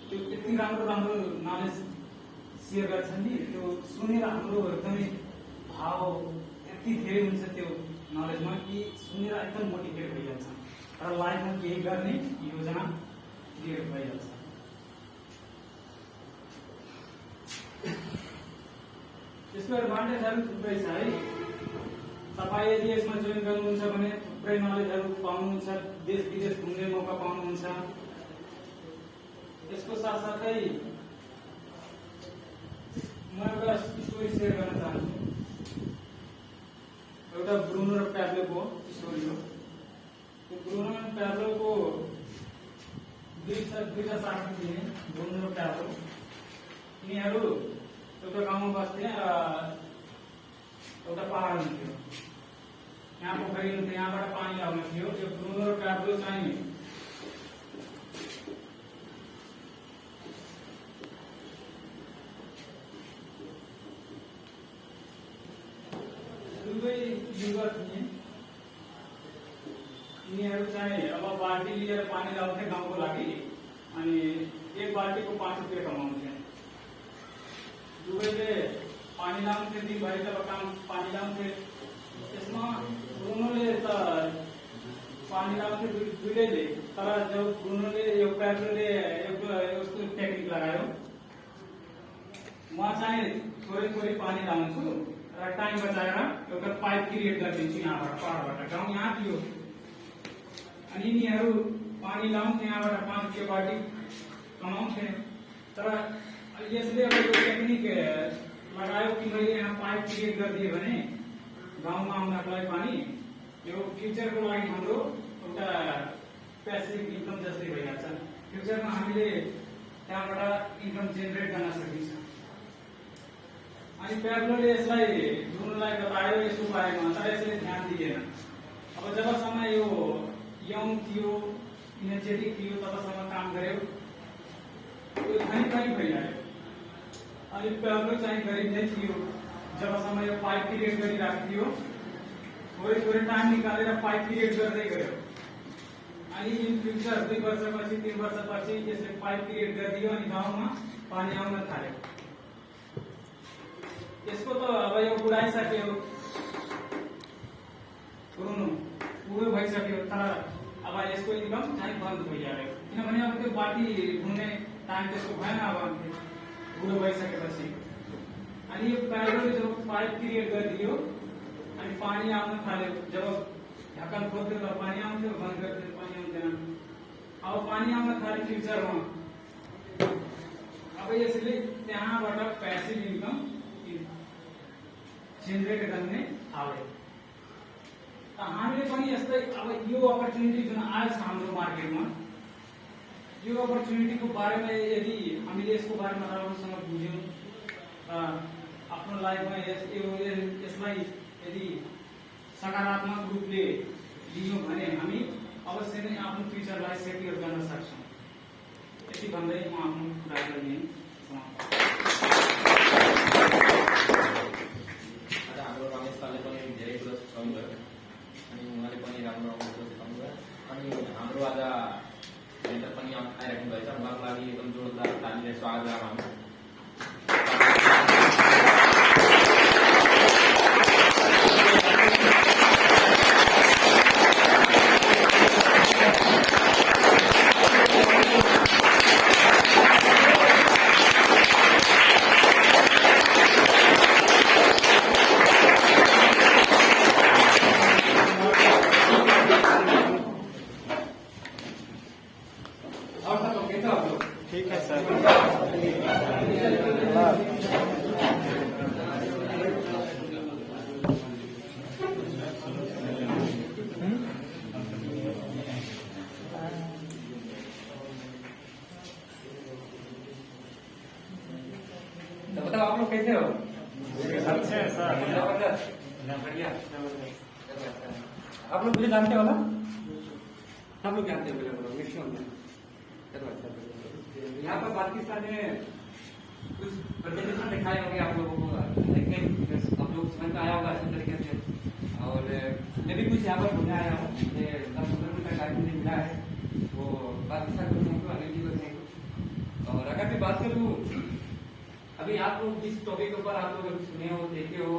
त्यो यति राम्रो नलेज सेयर गर्छन् नि, त्यो सुनेर हाम्रो एकदमै भाव यति धेरै हुन्छ त्यो नलेजमा कि सुनेर एकदम मोटिभेट भइहाल्छ र लाइफमा केही गर्ने योजना क्लियर भइहाल्छ। त्यसको एडभान्टेजहरू थुप्रै छ है। तपाईँ यदि यसमा जोइन गर्नुहुन्छ भने थुप्रै नलेजहरू पाउनुहुन्छ, देश विदेश घुम्ने मौका पाउनुहुन्छ। यसको साथसाथै म एउटा स्टोरी सेयर गर्न चाहन्छु। एउटा ब्रुनो र प्याब्लोको स्टोरी हो। त्यो ब्रुनो र प्याब्लोको दुईटा साथी थिए, ब्रुनो र प्याब्लो। यिनीहरू एउटा गाउँमा बस्थे र एउटा पहाड हुन्थ्यो, यहाँ पोखरी हुन्थ्यो, यहाँबाट पानी ल्याउनु थियो। यो ब्रुनो र प्याब्लो चाहिँ दुवै युवक थिए। यिनीहरू चाहिँ अब बाल्टी लिएर पानी ल्याउँथे गाउँको लागि, अनि एक बाल्टीको 5 रुपियाँ कमाउँथे। दुवैले पानी ल्याउँथे, दिनभरि तब काम पानी ल्याउँथे। त्यसमा ब्रुनोले त पानी ल्याउँथे दुवैले, तर जब ब्रुनोले यो प्याब्लोले यस्तो टेक्निक लगायो, म चाहिँ थोरै पानी ल्याउँछु र टाइम बचाएर एउटा पाइप क्रिएट गरिदिन्छु यहाँबाट पहाडबाट। गाउँ यहाँ थियो अनि यिनीहरू पानी ल्याउँथे, यहाँबाट 5 रुपियाँ बाल्टी कमाउँथे। तर यसले अब यो टेक्निक लगायो कि मैले यहाँ पाइप क्रिएट गरिदिएँ भने गाउँमा आउनको लागि पानी, यो फ्युचरको लागि हाम्रो एउटा प्यासिभ इन्कम जस्तै भइहाल्छ। फ्युचरमा हामीले त्यहाँबाट इन्कम जेनेरेट गर्न सकिन्छ। अनि प्याब्लोले यसलाई ब्रुनोलाई बतायो यसको बारेमा, तर यसले ध्यान दिएन। अब जबसम्म यो यङ थियो, इनर्जेटिक थियो, तबसम्म काम गर्यो, यो धनी भइरह्यो। अनि प्याब्लो चाहिँ गरिब नै थियो। जबसम्म यो पाइप क्रिएट गरिरहेको थियो, थोरै टाइम निकालेर पाइप क्रिएट गर्दै गयो। अनि इन फ्युचर 2 वर्षपछि 3 वर्षपछि यसले पाइप क्रिएट गरिदियो अनि गाउँमा पानी आउन थाल्यो। यसको त अब यो बुढाइसक्यो, ब्रुनो बुढो भइसक्यो, तर अब यसको इन्कम चाहिँ बन्द भइहाल्यो। किनभने अब त्यो बाटी धुने टाइम त्यसको भएन अब बुढो भइसकेपछि। अनि यो प्याब्लोले जब पाइप क्रिएट गरिदियो अनि पानी आउन थाल्यो, जब ढक्कन खोल्थ्यो त पानी आउँथ्यो, बन्द गर्थ्यो पानी आउँथेन। अब पानी आउन थाल्यो फ्युचरमा। अब यसले त्यहाँबाट प्यासिभ इन्कम जेनेरेट गर्ने थाल्यो। हामीले पनि यस्तै अब यो अपर्च्युनिटी जुन आएको छ हाम्रो मार्केटमा, यो अपर्च्युनिटीको बारेमा यदि हामीले यसको बारेमा राम्रोसँग बुझ्यौँ, आफ्नो लाइफमा यसलाई यदि सकारात्मक रूपले लियौँ भने हामी अवश्य नै आफ्नो फ्युचरलाई सेक्योर गर्न सक्छौँ। यति भन्दै म आफ्नो कुरालाई यहीँ आज हाम्रो रमेश सरले पनि धेरै कुरो सिकाउनु भयो अनि उहाँले पनि राम्रो कुरा सिकाउनु भयो। अनि हाम्रो आज नंतर पण या व्हायचा मुकाबला भी एकदम जोरदार ताली स्वागत आहे आम्ही और सब लोग कैसे हो आप लोग? ठीक है सर। तो बताओ आप लोग कैसे हो? अच्छे हैं सर। जबरदस्त बढ़िया। आप लोग मुझे जानते हो ना? सब लोग जानते हो बोलो मिशन में। चलो अच्छा यहाँ पर पाकिस्तान में कुछ प्रेजेंटेशन दिखाए होंगे आप लोगों को देखने आप लोग समझ में आया होगा अच्छी तरीके से और मैं भी कुछ यहाँ पर घूमने आया हूँ मुझे 10-15 मिनट का टाइम मुझे मिला है वो पाकिस्तान को थैंक यू अनिल जी को थैंक यू और अगर मैं बात करूँ अभी आप लोग जिस टॉपिक के ऊपर आप लोग अभी सुने हो देखे हो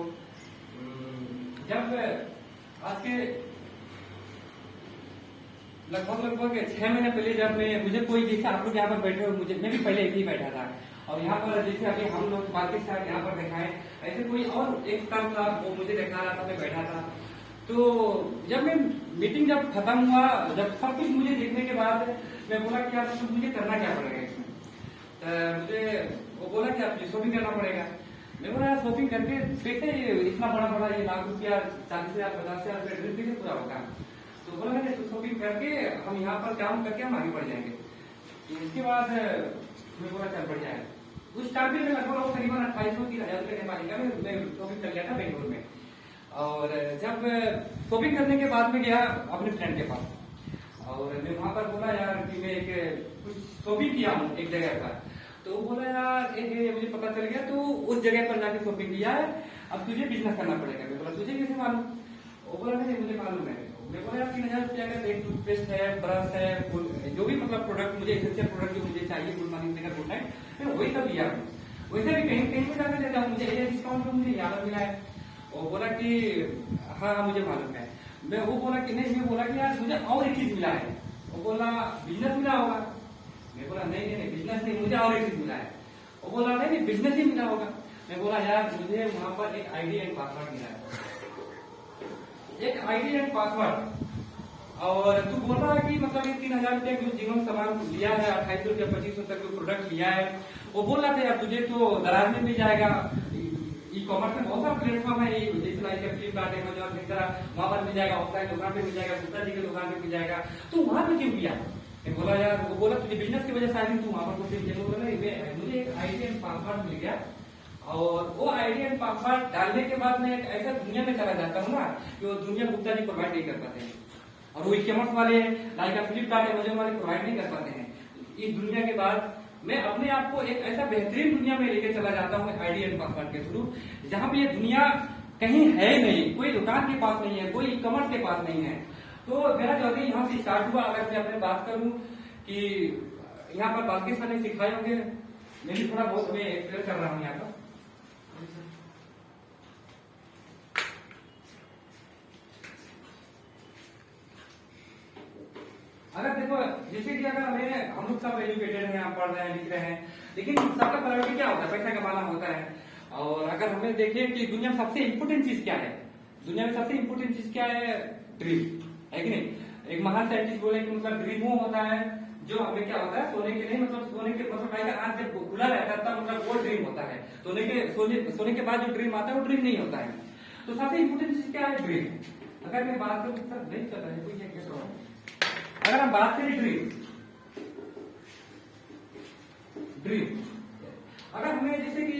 जब आज के लगभग 6 महीने पहले जब मैं मुझे कोई जैसे आप लोग यहाँ पर बैठे हो मुझे मैं भी पहले ही बैठा था और यहाँ पर जैसे अभी हम लोग पाकिस्तान यहाँ पर दिखाए ऐसे कोई और एक काम था वो मुझे दिखा रहा था मैं बैठा था तो जब मैं मीटिंग जब खत्म हुआ जब सब कुछ मुझे देखने के बाद मैं बोला कि यार मुझे करना क्या पड़ेगा इसमें मुझे वो बोला कि आप शॉपिंग करना पड़ेगा मैं बोला यार शॉपिंग करके कैसे इतना बड़ा ये लाख रुपया 40,000 50,000 रुपया ड्रिल कैसे पूरा होगा तो बोला मैंने शॉपिंग करके हम यहाँ पर काम करके हम आगे बढ़ जाएंगे तो इसके बाद मैं बोला चल बढ़ जाए उस टाइम पे लगभग करीबन 2800-30,000 रुपये नेपाली का मैं शॉपिंग कर गया था बेंगलोर में और जब शॉपिंग करने के बाद में गया अपने फ्रेंड के पास और मैं वहां पर बोला यार कि मैं एक कुछ शॉपिंग किया हूँ एक जगह पर तो वो बोला यार एक मुझे पता चल गया तो उस जगह पर जाके शॉपिंग किया है अब तुझे बिजनेस करना पड़ेगा मैं बोला तुझे कैसे मालूम वो बोला नहीं मुझे मालूम है मैं बोला यार 3,000 रुपया का एक टूथपेस्ट है ब्रश है जो भी मतलब प्रोडक्ट मुझे एसेंशियल प्रोडक्ट जो मुझे चाहिए गुड मॉर्निंग देकर गुड नाइट मैं वही सब लिया वैसे भी कहीं कहीं पे जाकर लेता हूँ मुझे ये डिस्काउंट तो मुझे याद मिला है वो बोला कि हाँ मुझे मालूम है मैं वो बोला कि नहीं मैं बोला कि यार मुझे और एक चीज मिला है वो बोला बिजनेस मिला होगा मैं बोला नहीं बिजनेस नहीं मुझे और एक चीज मिला है वो बोला नहीं बिजनेस ही मिला होगा मैं बोला यार मुझे वहां पर एक आईडी एंड पासवर्ड मिला है एक आईडी एंड पासवर्ड और तू बोल रहा है कि मतलब ये 3,000 रुपया जो जीवन सामान लिया है 2800 रुपया 2500 तक जो प्रोडक्ट लिया है वो बोल रहा था यार तुझे तो दराज में मिल जाएगा ई कॉमर्स में बहुत सारा प्लेटफॉर्म है जैसे लाइक फ्लिपकार्ट एमेजॉन वहां पर मिल जाएगा ऑफलाइन दुकान पे मिल जाएगा गुप्ता जी की दुकान पे मिल जाएगा तो वहां पे क्यों किया मैं बोला यार वो बोला तुझे बिजनेस की वजह से आई तू वहां पर मुझे एक आईडी एंड पासवर्ड मिल गया और वो आईडी एंड पासवर्ड डालने के बाद मैं एक ऐसा दुनिया में चला जाता हूँ ना कि वो दुनिया गुप्ता जी प्रोवाइड नहीं कर पाते हैं और वो ई कॉमर्स वाले लाइक फ्लिपकार्ट एमेजॉन वाले प्रोवाइड नहीं कर पाते हैं इस दुनिया के बाद मैं अपने आप को एक ऐसा बेहतरीन दुनिया में लेके चला जाता हूँ आईडी एंड पासवर्ड के थ्रू जहाँ पे ये दुनिया कहीं है नहीं कोई दुकान के पास नहीं है कोई ई कॉमर्स के पास नहीं है तो मेरा जो यहाँ से स्टार्ट हुआ अगर मैं अपने बात करूँ कि यहाँ पर पाकिस्तान में सिखाए होंगे मैं भी थोड़ा बहुत मैं एक्सप्लेन कर रहा हूँ यहाँ पर अगर देखो जैसे कि अगर हम लोग सब एजुकेटेड हैं हम पढ़ रहे हैं लिख रहे हैं लेकिन सबका प्रायोरिटी क्या होता है पैसा कमाना होता है और अगर हमें देखें कि दुनिया में सबसे इम्पोर्टेंट चीज क्या है दुनिया में सबसे इम्पोर्टेंट चीज क्या है ड्रीम है कि नहीं एक महान साइंटिस्ट बोले कि मतलब ड्रीम वो होता है जो हमें क्या होता है सोने के नहीं मतलब सोने के मतलब आंख जब खुला रहता है तब मतलब वो ड्रीम होता है सोने के बाद जो ड्रीम आता है वो ड्रीम नहीं होता है तो सबसे इम्पोर्टेंट चीज क्या है ड्रीम अगर मैं बात करूँ सर नहीं कर रहा है कोई कैसे अगर हम बात करें ड्रीम अगर हमें जैसे कि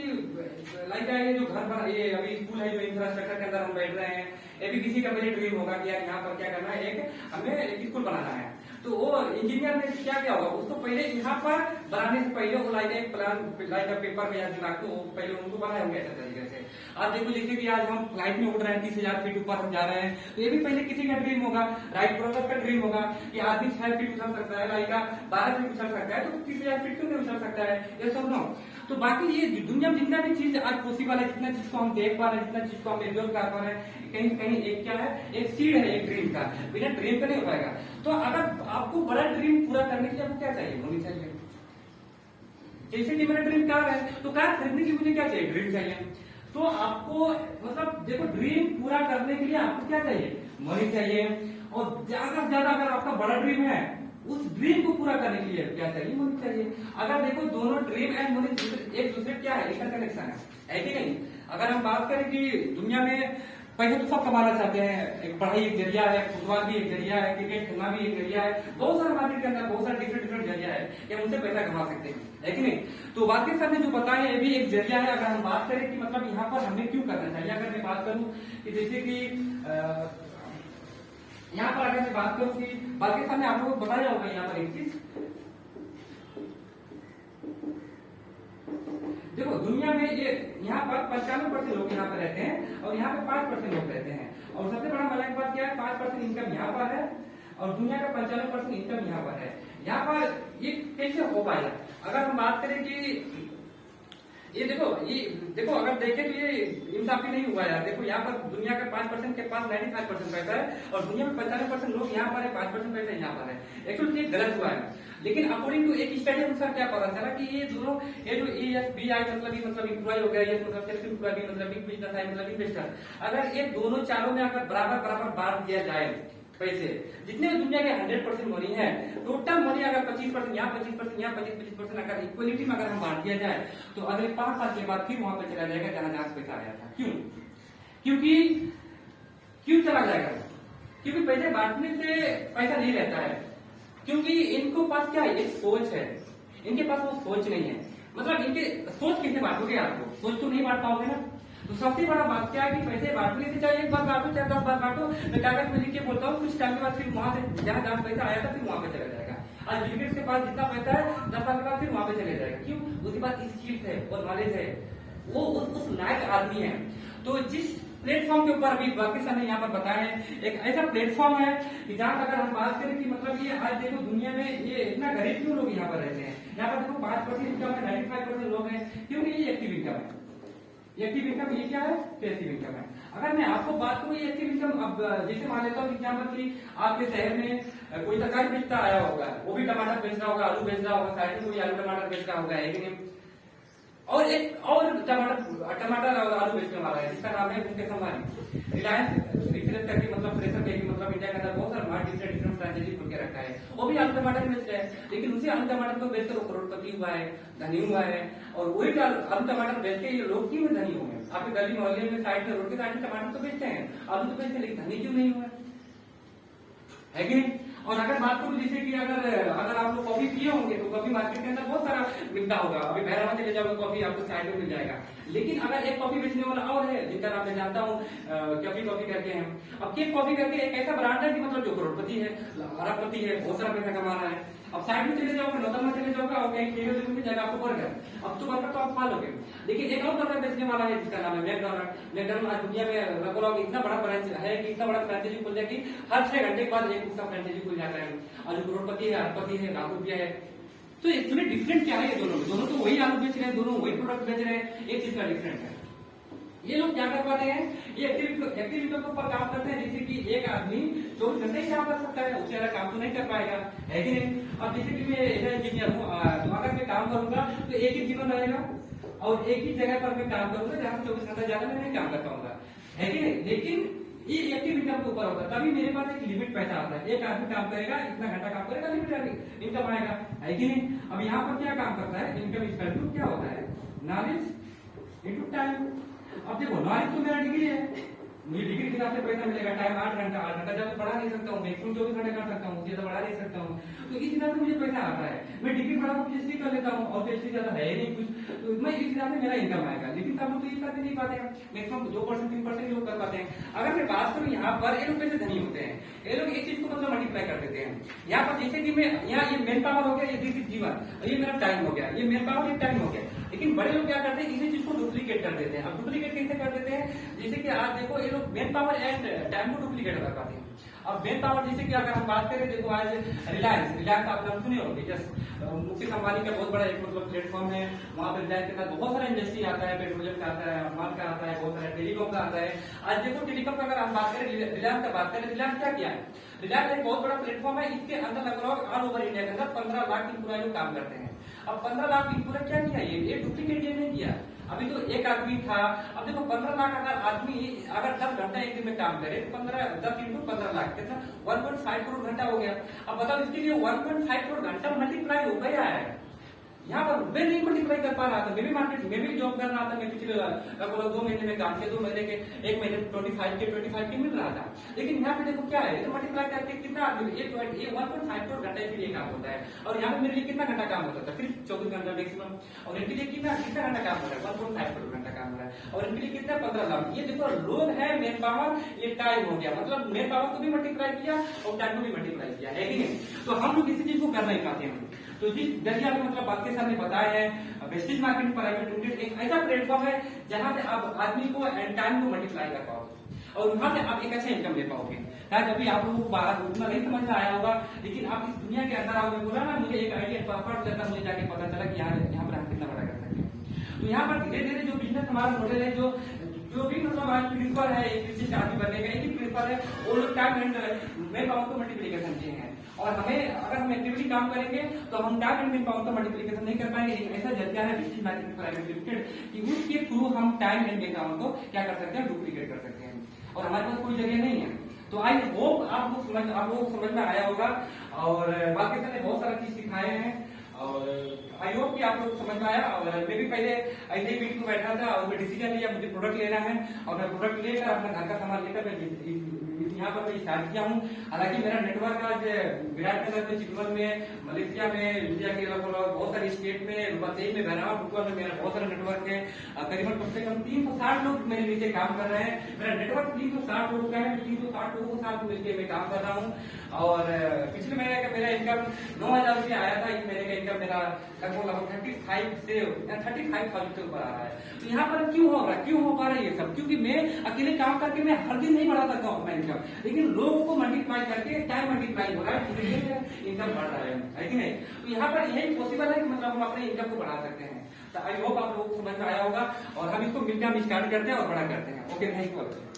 लाइक ये जो घर बना ये अभी स्कूल है जो इंफ्रास्ट्रक्चर के अंदर हम बैठ रहे हैं ये भी किसी का पहले ड्रीम होगा कि यार यहाँ पर क्या करना है एक हमें एक स्कूल बनाना है तो वो इंजीनियर ने क्या किया होगा, उसको पहले यहाँ पर बनाने से पहले वो लाइक एक प्लान लाइक पेपर में या दिमाग को पहले उनको बनाया होंगे ऐसा तरीके से। आप देखो जैसे कि आज हम फ्लाइट में उड़ रहे हैं, 30,000 फीट ऊपर हम जा रहे हैं, तो ये भी पहले किसी का ड्रीम होगा, राइट ब्रदर्स का ड्रीम होगा कि आदमी 6 फीट उछल सकता है, लाइक 12 फीट उछल सकता है, तो 30,000 फीट क्यों नहीं उछल सकता है, ये सब नो। तो बाकी ये दुनिया में जितना भी चीज आज पॉसिबल है, जितना चीज को हम देख पा रहे हैं, जितना चीज को हम एंजॉय कर पा रहे हैं, कहीं कहीं एक क्या है, एक सीड है एक ड्रीम का, बिना ड्रीम का नहीं हो पाएगा। तो अगर आपको बड़ा ड्रीम पूरा करने के लिए आपको क्या चाहिए, होनी चाहिए। जैसे कि मेरा ड्रीम कार है, तो कार खरीदने के लिए मुझे क्या चाहिए, ड्रीम चाहिए। तो आपको मतलब देखो ड्रीम पूरा करने के लिए आपको क्या चाहिए, मनी चाहिए। और ज्यादा से ज्यादा अगर आपका बड़ा ड्रीम है, उस ड्रीम को पूरा करने के लिए क्या चाहिए, मनी चाहिए। अगर देखो दोनों ड्रीम एंड मनी एक दूसरे क्या है, इंटरकनेक्शन है कि नहीं। अगर हम बात करें कि दुनिया में पैसे तो सब कमाना चाहते हैं, एक पढ़ाई एक जरिया है, फुटबॉल भी एक जरिया है, क्रिकेट खेलना भी एक जरिया है, बहुत सारे मार्केट के अंदर बहुत सारे डिफरेंट जरिया है कि हम उनसे पैसा कमा सकते हैं, है कि नहीं। तो वाकिफ सर ने जो बताया ये भी एक जरिया है। अगर हम बात करें कि मतलब यहाँ पर हमें क्यों करना चाहिए, अगर मैं बात करूँ कि जैसे कि यहाँ पर अगर मैं बात करूँ कि वाकिफ सर ने आप लोगों को बताया होगा यहाँ पर एक चीज, देखो दुनिया में ये यहाँ पर 95% लोग यहाँ पर रहते हैं और यहाँ पर 5% लोग रहते हैं। और सबसे बड़ा मजा की बात क्या है, 5% इनकम यहाँ पर है और दुनिया का 95% इनकम यहाँ पर है। यहाँ पर ये कैसे हो पाएगा, अगर हम बात करें कि ये देखो अगर देखें तो ये इंसाफी नहीं हुआ यार। देखो यहाँ पर दुनिया का 5% के पास 95% पैसा है और दुनिया में 95% लोग यहाँ पर है, 5% पैसा यहाँ पर है। एक्चुअली ये गलत हुआ है। लेकिन अकॉर्डिंग टू एक स्टडी अनुसार क्या पता चला कि ये दोनों ये जो ESBI मतलब इम्प्लॉय हो गया, ये मतलब सेल्फ इम्प्लॉय मतलब बिग बिजनेस है मतलब इन्वेस्टर, अगर ये दोनों चारों में अगर बराबर बांट दिया जाए पैसे, जितने भी दुनिया के 100% मनी है, टोटल मनी अगर 25% यहाँ 25% यहाँ 25% अगर इक्वलिटी में अगर हम बांट दिया जाए तो अगले 5 साल के बाद फिर वहां पे चला जाएगा जहां पैसा आया था। क्यों चला जाएगा, क्योंकि पैसे बांटने से पैसा नहीं रहता है, क्योंकि इनको पास क्या है, एक सोच है, इनके पास वो सोच नहीं है। मतलब इनके सोच कैसे बांटोगे, आपको सोच तो नहीं बांट पाओगे ना। तो सबसे बड़ा बात क्या है कि पैसे बांटने से चाहे एक बार बांटो चाहे 10 बार बांटो, मैं कागज में लिख के बोलता हूँ कुछ टाइम के बाद फिर वहां से जहां पैसा आया था फिर वहां पे चला जाएगा। आज बिल गेट्स के पास जितना पैसा है 10 साल के बाद फिर वहां पे चले जाएगा। क्यों, उसके पास स्किल्स है और नॉलेज है, वो उस लायक आदमी है। तो जिस प्लेटफॉर्म के ऊपर अभी वाकिफ सर ने यहाँ पर बताया है, एक ऐसा प्लेटफॉर्म है कि जहाँ अगर हम बात करें कि मतलब ये आज देखो दुनिया में ये इतना गरीब क्यों लोग यहाँ पर रहते हैं। यहाँ पर देखो 5% इनकम है, 95% लोग हैं, क्योंकि ये एक्टिव इनकम है। एक्टिव इनकम ये क्या है, पैसिव इनकम है। अगर मैं आपको बात करूँ ये एक्टिव इनकम, अब जैसे मान लेता हूँ एग्जाम्पल की आपके शहर में कोई तरकारी बेचता आया होगा, वो भी टमाटर बेच रहा होगा, आलू बेच रहा होगा, साइड में कोई आलू टमाटर बेच रहा होगा, है कि नहीं। और एक और टमाटर और आलू बेचने वाला है जिसका नाम है मुकेश अंबानी। रिलायंस रिफ्रेश करके मतलब फ्रेशर के मतलब इंडिया के अंदर बहुत सारा डिफरेंट फ्रेंचाइजी खोल के रखा है, वो भी आलू टमाटर बेच रहा है। लेकिन उसी आलू टमाटर को बेचकर वो करोड़पति हुआ है, धनी हुआ है। और वही आलू टमाटर बेच के ये लोग क्यों धनी होंगे। आपके गली मोहल्ले में साइड में रोड के साइड में टमाटर तो बेचते हैं, आलू तो बेचते हैं, लेकिन धनी क्यों नहीं हुआ है कि नहीं। और अगर बात करूं जैसे कि अगर आप लोग कॉफी पिए होंगे तो कॉफी मार्केट के अंदर बहुत सारा मिलता होगा। अभी भैरवा चले जाओगे कॉफी आपको साइड में मिल जाएगा। लेकिन अगर एक कॉफी बेचने वाला और है जिनका नाम मैं जानता हूँ, कॉफी करके हैं। अब केक कॉफी करके एक ऐसा ब्रांड है कि मतलब जो करोड़पति है, अरबपति है, बहुत सारा पैसा कमा रहा है। अब साइड में चले जाओगे, नौतन में चले जाओगे और कहीं केवल मिल जाएगा आपको बर्गर। अब तो बर्गर तो आप खा लोगे। लेकिन एक और बर्गर बेचने वाला है जिसका नाम है मैकडॉनल्ड। आज दुनिया में लगभग इतना बड़ा ब्रांच है कि इतना बड़ा फ्रेंचाइजी खुल जाए कि हर 6 घंटे के बाद एक उसका फ्रेंचाइजी खुल जाता है। और जो करोड़पति है, अरबपति है, लाख रुपया है। तो एक्चुअली डिफरेंट क्या है, ये दोनों तो वही आलू बेच रहे हैं, दोनों वही प्रोडक्ट बेच रहे हैं, एक चीज का डिफरेंट है। ये लोग क्या कर पाते हैं, ये एक्टिविटी के ऊपर काम करते हैं। जैसे कि एक आदमी 24 घंटे ही काम कर सकता है, उससे ज्यादा काम तो नहीं कर पाएगा, है कि नहीं। अब जैसे कि मैं इंजीनियर हूँ, तो अगर मैं काम करूंगा तो एक ही जीवन रहेगा और एक ही जगह पर मैं काम करूंगा जहाँ 24 घंटा ज्यादा मैं नहीं काम कर पाऊंगा, है कि नहीं। लेकिन ये एक्टिव इनकम के ऊपर होगा, तभी मेरे पास एक लिमिट पैसा आता है। एक आदमी काम करेगा, इतना घंटा काम करेगा, लिमिट इनकम आएगा, है कि नहीं। अब यहाँ पर क्या काम करता है, इनकम इक्वल टू क्या होता है, नॉलेज इनटू टाइम। अब देखो नॉलेज तो मेरा डिग्री है, मुझे डिग्री के हिसाब से पैसा मिलेगा, टाइम 8 घंटा जब बढ़ा नहीं सकता हूँ, मैक्सिमम 24 घंटे कर सकता हूँ, ज्यादा बढ़ा नहीं सकता हूँ, तो इस हिसाब से मुझे पैसा आता है। मैं डिग्री बढ़ा पीएचडी कर लेता हूँ और पीएचडी ज्यादा है नहीं कुछ, तो मैं इस हिसाब से मेरा इनकम आएगा। लेकिन सब लोग तो ये करते नहीं पाते हैं, मैक्सिमम 2% 3% लोग कर पाते हैं। अगर मैं बात करूँ यहाँ पर, ये लोग कैसे धनी होते हैं, ये लोग एक चीज को मतलब मल्टीप्लाई कर देते हैं। यहाँ पर जैसे कि मैं यहाँ ये मेन पावर हो गया, ये दिस जीवन, ये मेरा टाइम हो गया, ये मेन पावर, ये टाइम हो गया। लेकिन बड़े लोग क्या करते हैं, इसी चीज को डुप्लीकेट कर देते हैं। अब डुप्लीकेट कैसे कर देते हैं, जैसे कि आप देखो ये लोग मेन पावर एंड टाइम को डुप्लीकेट कर पाते हैं। अब मेन पावर जैसे कि अगर हम बात करें, देखो आज रिलायंस आप नाम सुने होंगे, जस्ट मुकेश अंबानी का बहुत बड़ा एक मतलब प्लेटफॉर्म है। वहाँ पर रिलायंस के साथ बहुत सारा इंडस्ट्री आता है, पेट्रोलियम का आता है, माल का आता है, बहुत सारा टेलीकॉम का आता है। आज देखो टेलीकॉम का अगर हम बात करें, रिलायंस का बात करें, रिलायंस क्या किया है, रिलायंस एक बहुत बड़ा प्लेटफॉर्म है। इसके अंदर लगभग ऑल ओवर इंडिया के अंदर 15 लाख एम्प्लॉय लोग काम करते हैं। अब 15 लाख एम्प्लॉय क्या किया, ये डुप्लीकेट ये नहीं किया। अभी तो एक आदमी था, अब देखो 15 लाख अगर आदमी अगर 10 घंटा एक दिन में काम करे, 10 इंटू 15 लाख कितना 1.5 करोड़ घंटा हो गया। अब बताओ इसके लिए 1.5 करोड़ घंटा मल्टीप्लाई हो गया है। यहाँ पर मैं नहीं मल्टीप्लाई कर पा रहा था, मैं भी मार्केट में भी जॉब कर रहा था। मैं पिछले 2 महीने में काम किया, 2 महीने के 1 महीने 25 के मिल रहा था। लेकिन यहाँ पे देखो क्या है, तो मल्टीप्लाई करके कितना आदमी 1.5 करोड़ घंटा के लिए काम होता है। और यहाँ पे मेरे लिए कितना घंटा काम होता था, सिर्फ 24 घंटा मैक्सिमम। और इनके लिए कितना घंटा काम हो रहा है, 1.5 करोड़ घंटा काम हो रहा है। और इनके लिए कितना 15 लाख। ये देखो लोग है मेन पावर, ये टाइम हो गया, मतलब मेन पावर को भी मल्टीप्लाई किया और टाइम को भी मल्टीप्लाई किया है कि नहीं। तो हम लोग किसी चीज को कर नहीं पाते हैं। तो जिस जरिए आपने मतलब बात के सामने बताया है, वेस्टेज मार्केट प्राइवेट लिमिटेड एक ऐसा प्लेटफॉर्म है जहां से आप आदमी को एंड टाइम को मल्टीप्लाई कर पाओगे और वहां से आप एक अच्छा इनकम ले पाओगे। शायद अभी आप लोगों को बाहर उतना नहीं समझ में आया होगा, लेकिन आप इस दुनिया के अंदर आपने बोला ना, मुझे एक आइडिया परफेक्ट लगा, मुझे जाके पता चला कि यहाँ पर हम कितना बड़ा कर सकते हैं। तो यहाँ पर धीरे धीरे जो बिजनेस हमारा मॉडल है, जो भी मतलब आज प्रिंसिपल है, एक विशिष्ट आदमी बनने का एक ही प्रिंसिपल है, वो लोग टाइम एंड मेन पावर को मल्टीप्लीकेशन चाहिए है। और हमें अगर हम एक्टिविटी काम करेंगे तो हम टाइम एंड मेन पावर का मल्टीप्लीकेशन नहीं कर पाएंगे। एक ऐसा जरिया है वेस्टेज मार्केट प्राइवेट लिमिटेड कि उसके थ्रू हम टाइम एंड मेन पावर को क्या कर सकते हैं, डुप्लीकेट कर सकते हैं। और हमारे पास कोई जरिया नहीं है। तो आई होप आप लोग समझ में आया होगा। और बाकी ने बहुत सारा चीज सिखाए हैं और आई होप कि आप लोग समझ में आया। और मैं भी पहले ऐसे ही मीटिंग में बैठा था और मैं डिसीजन लिया, मुझे प्रोडक्ट लेना है और मैं प्रोडक्ट लेकर अपना घर का सामान लेकर मैं यहाँ पर मैं स्टार्ट किया हूँ। हालांकि मेरा नेटवर्क आज विराटनगर में, चिकमगढ़ में, मलेशिया में, इंडिया के बहुत सारे स्टेट में, बतेई में, बहरावा में मेरा बहुत सारा नेटवर्क है। करीबन कम से कम 360 लोग मेरे नीचे काम कर रहे हैं। मेरा नेटवर्क 360 लोगों का है, 360 लोगों के साथ मिलकर मैं काम कर रहा हूँ। और पिछले महीने का मेरा इनकम 9,000 रुपया आया था। इस महीने का इनकम मेरा लगभग 35,000 से ऊपर आ रहा है। तो यहाँ पर क्यों हो पा रहा है ये सब, क्योंकि मैं अकेले काम करके मैं हर दिन नहीं बढ़ा सकता हूँ अपना इनकम, लेकिन लोगों को मल्टीप्लाई करके टाइम मल्टीप्लाई हो रहा है, इसलिए इनकम बढ़ रहा है कि नहीं। तो यहाँ पर यही पॉसिबल है कि मतलब हम अपने इनकम को बढ़ा सकते हैं। तो आई होप आप लोगों को समझ में आया होगा और हम इसको मिलकर हम स्टार्ट करते हैं और बड़ा करते हैं। Okay, thank you.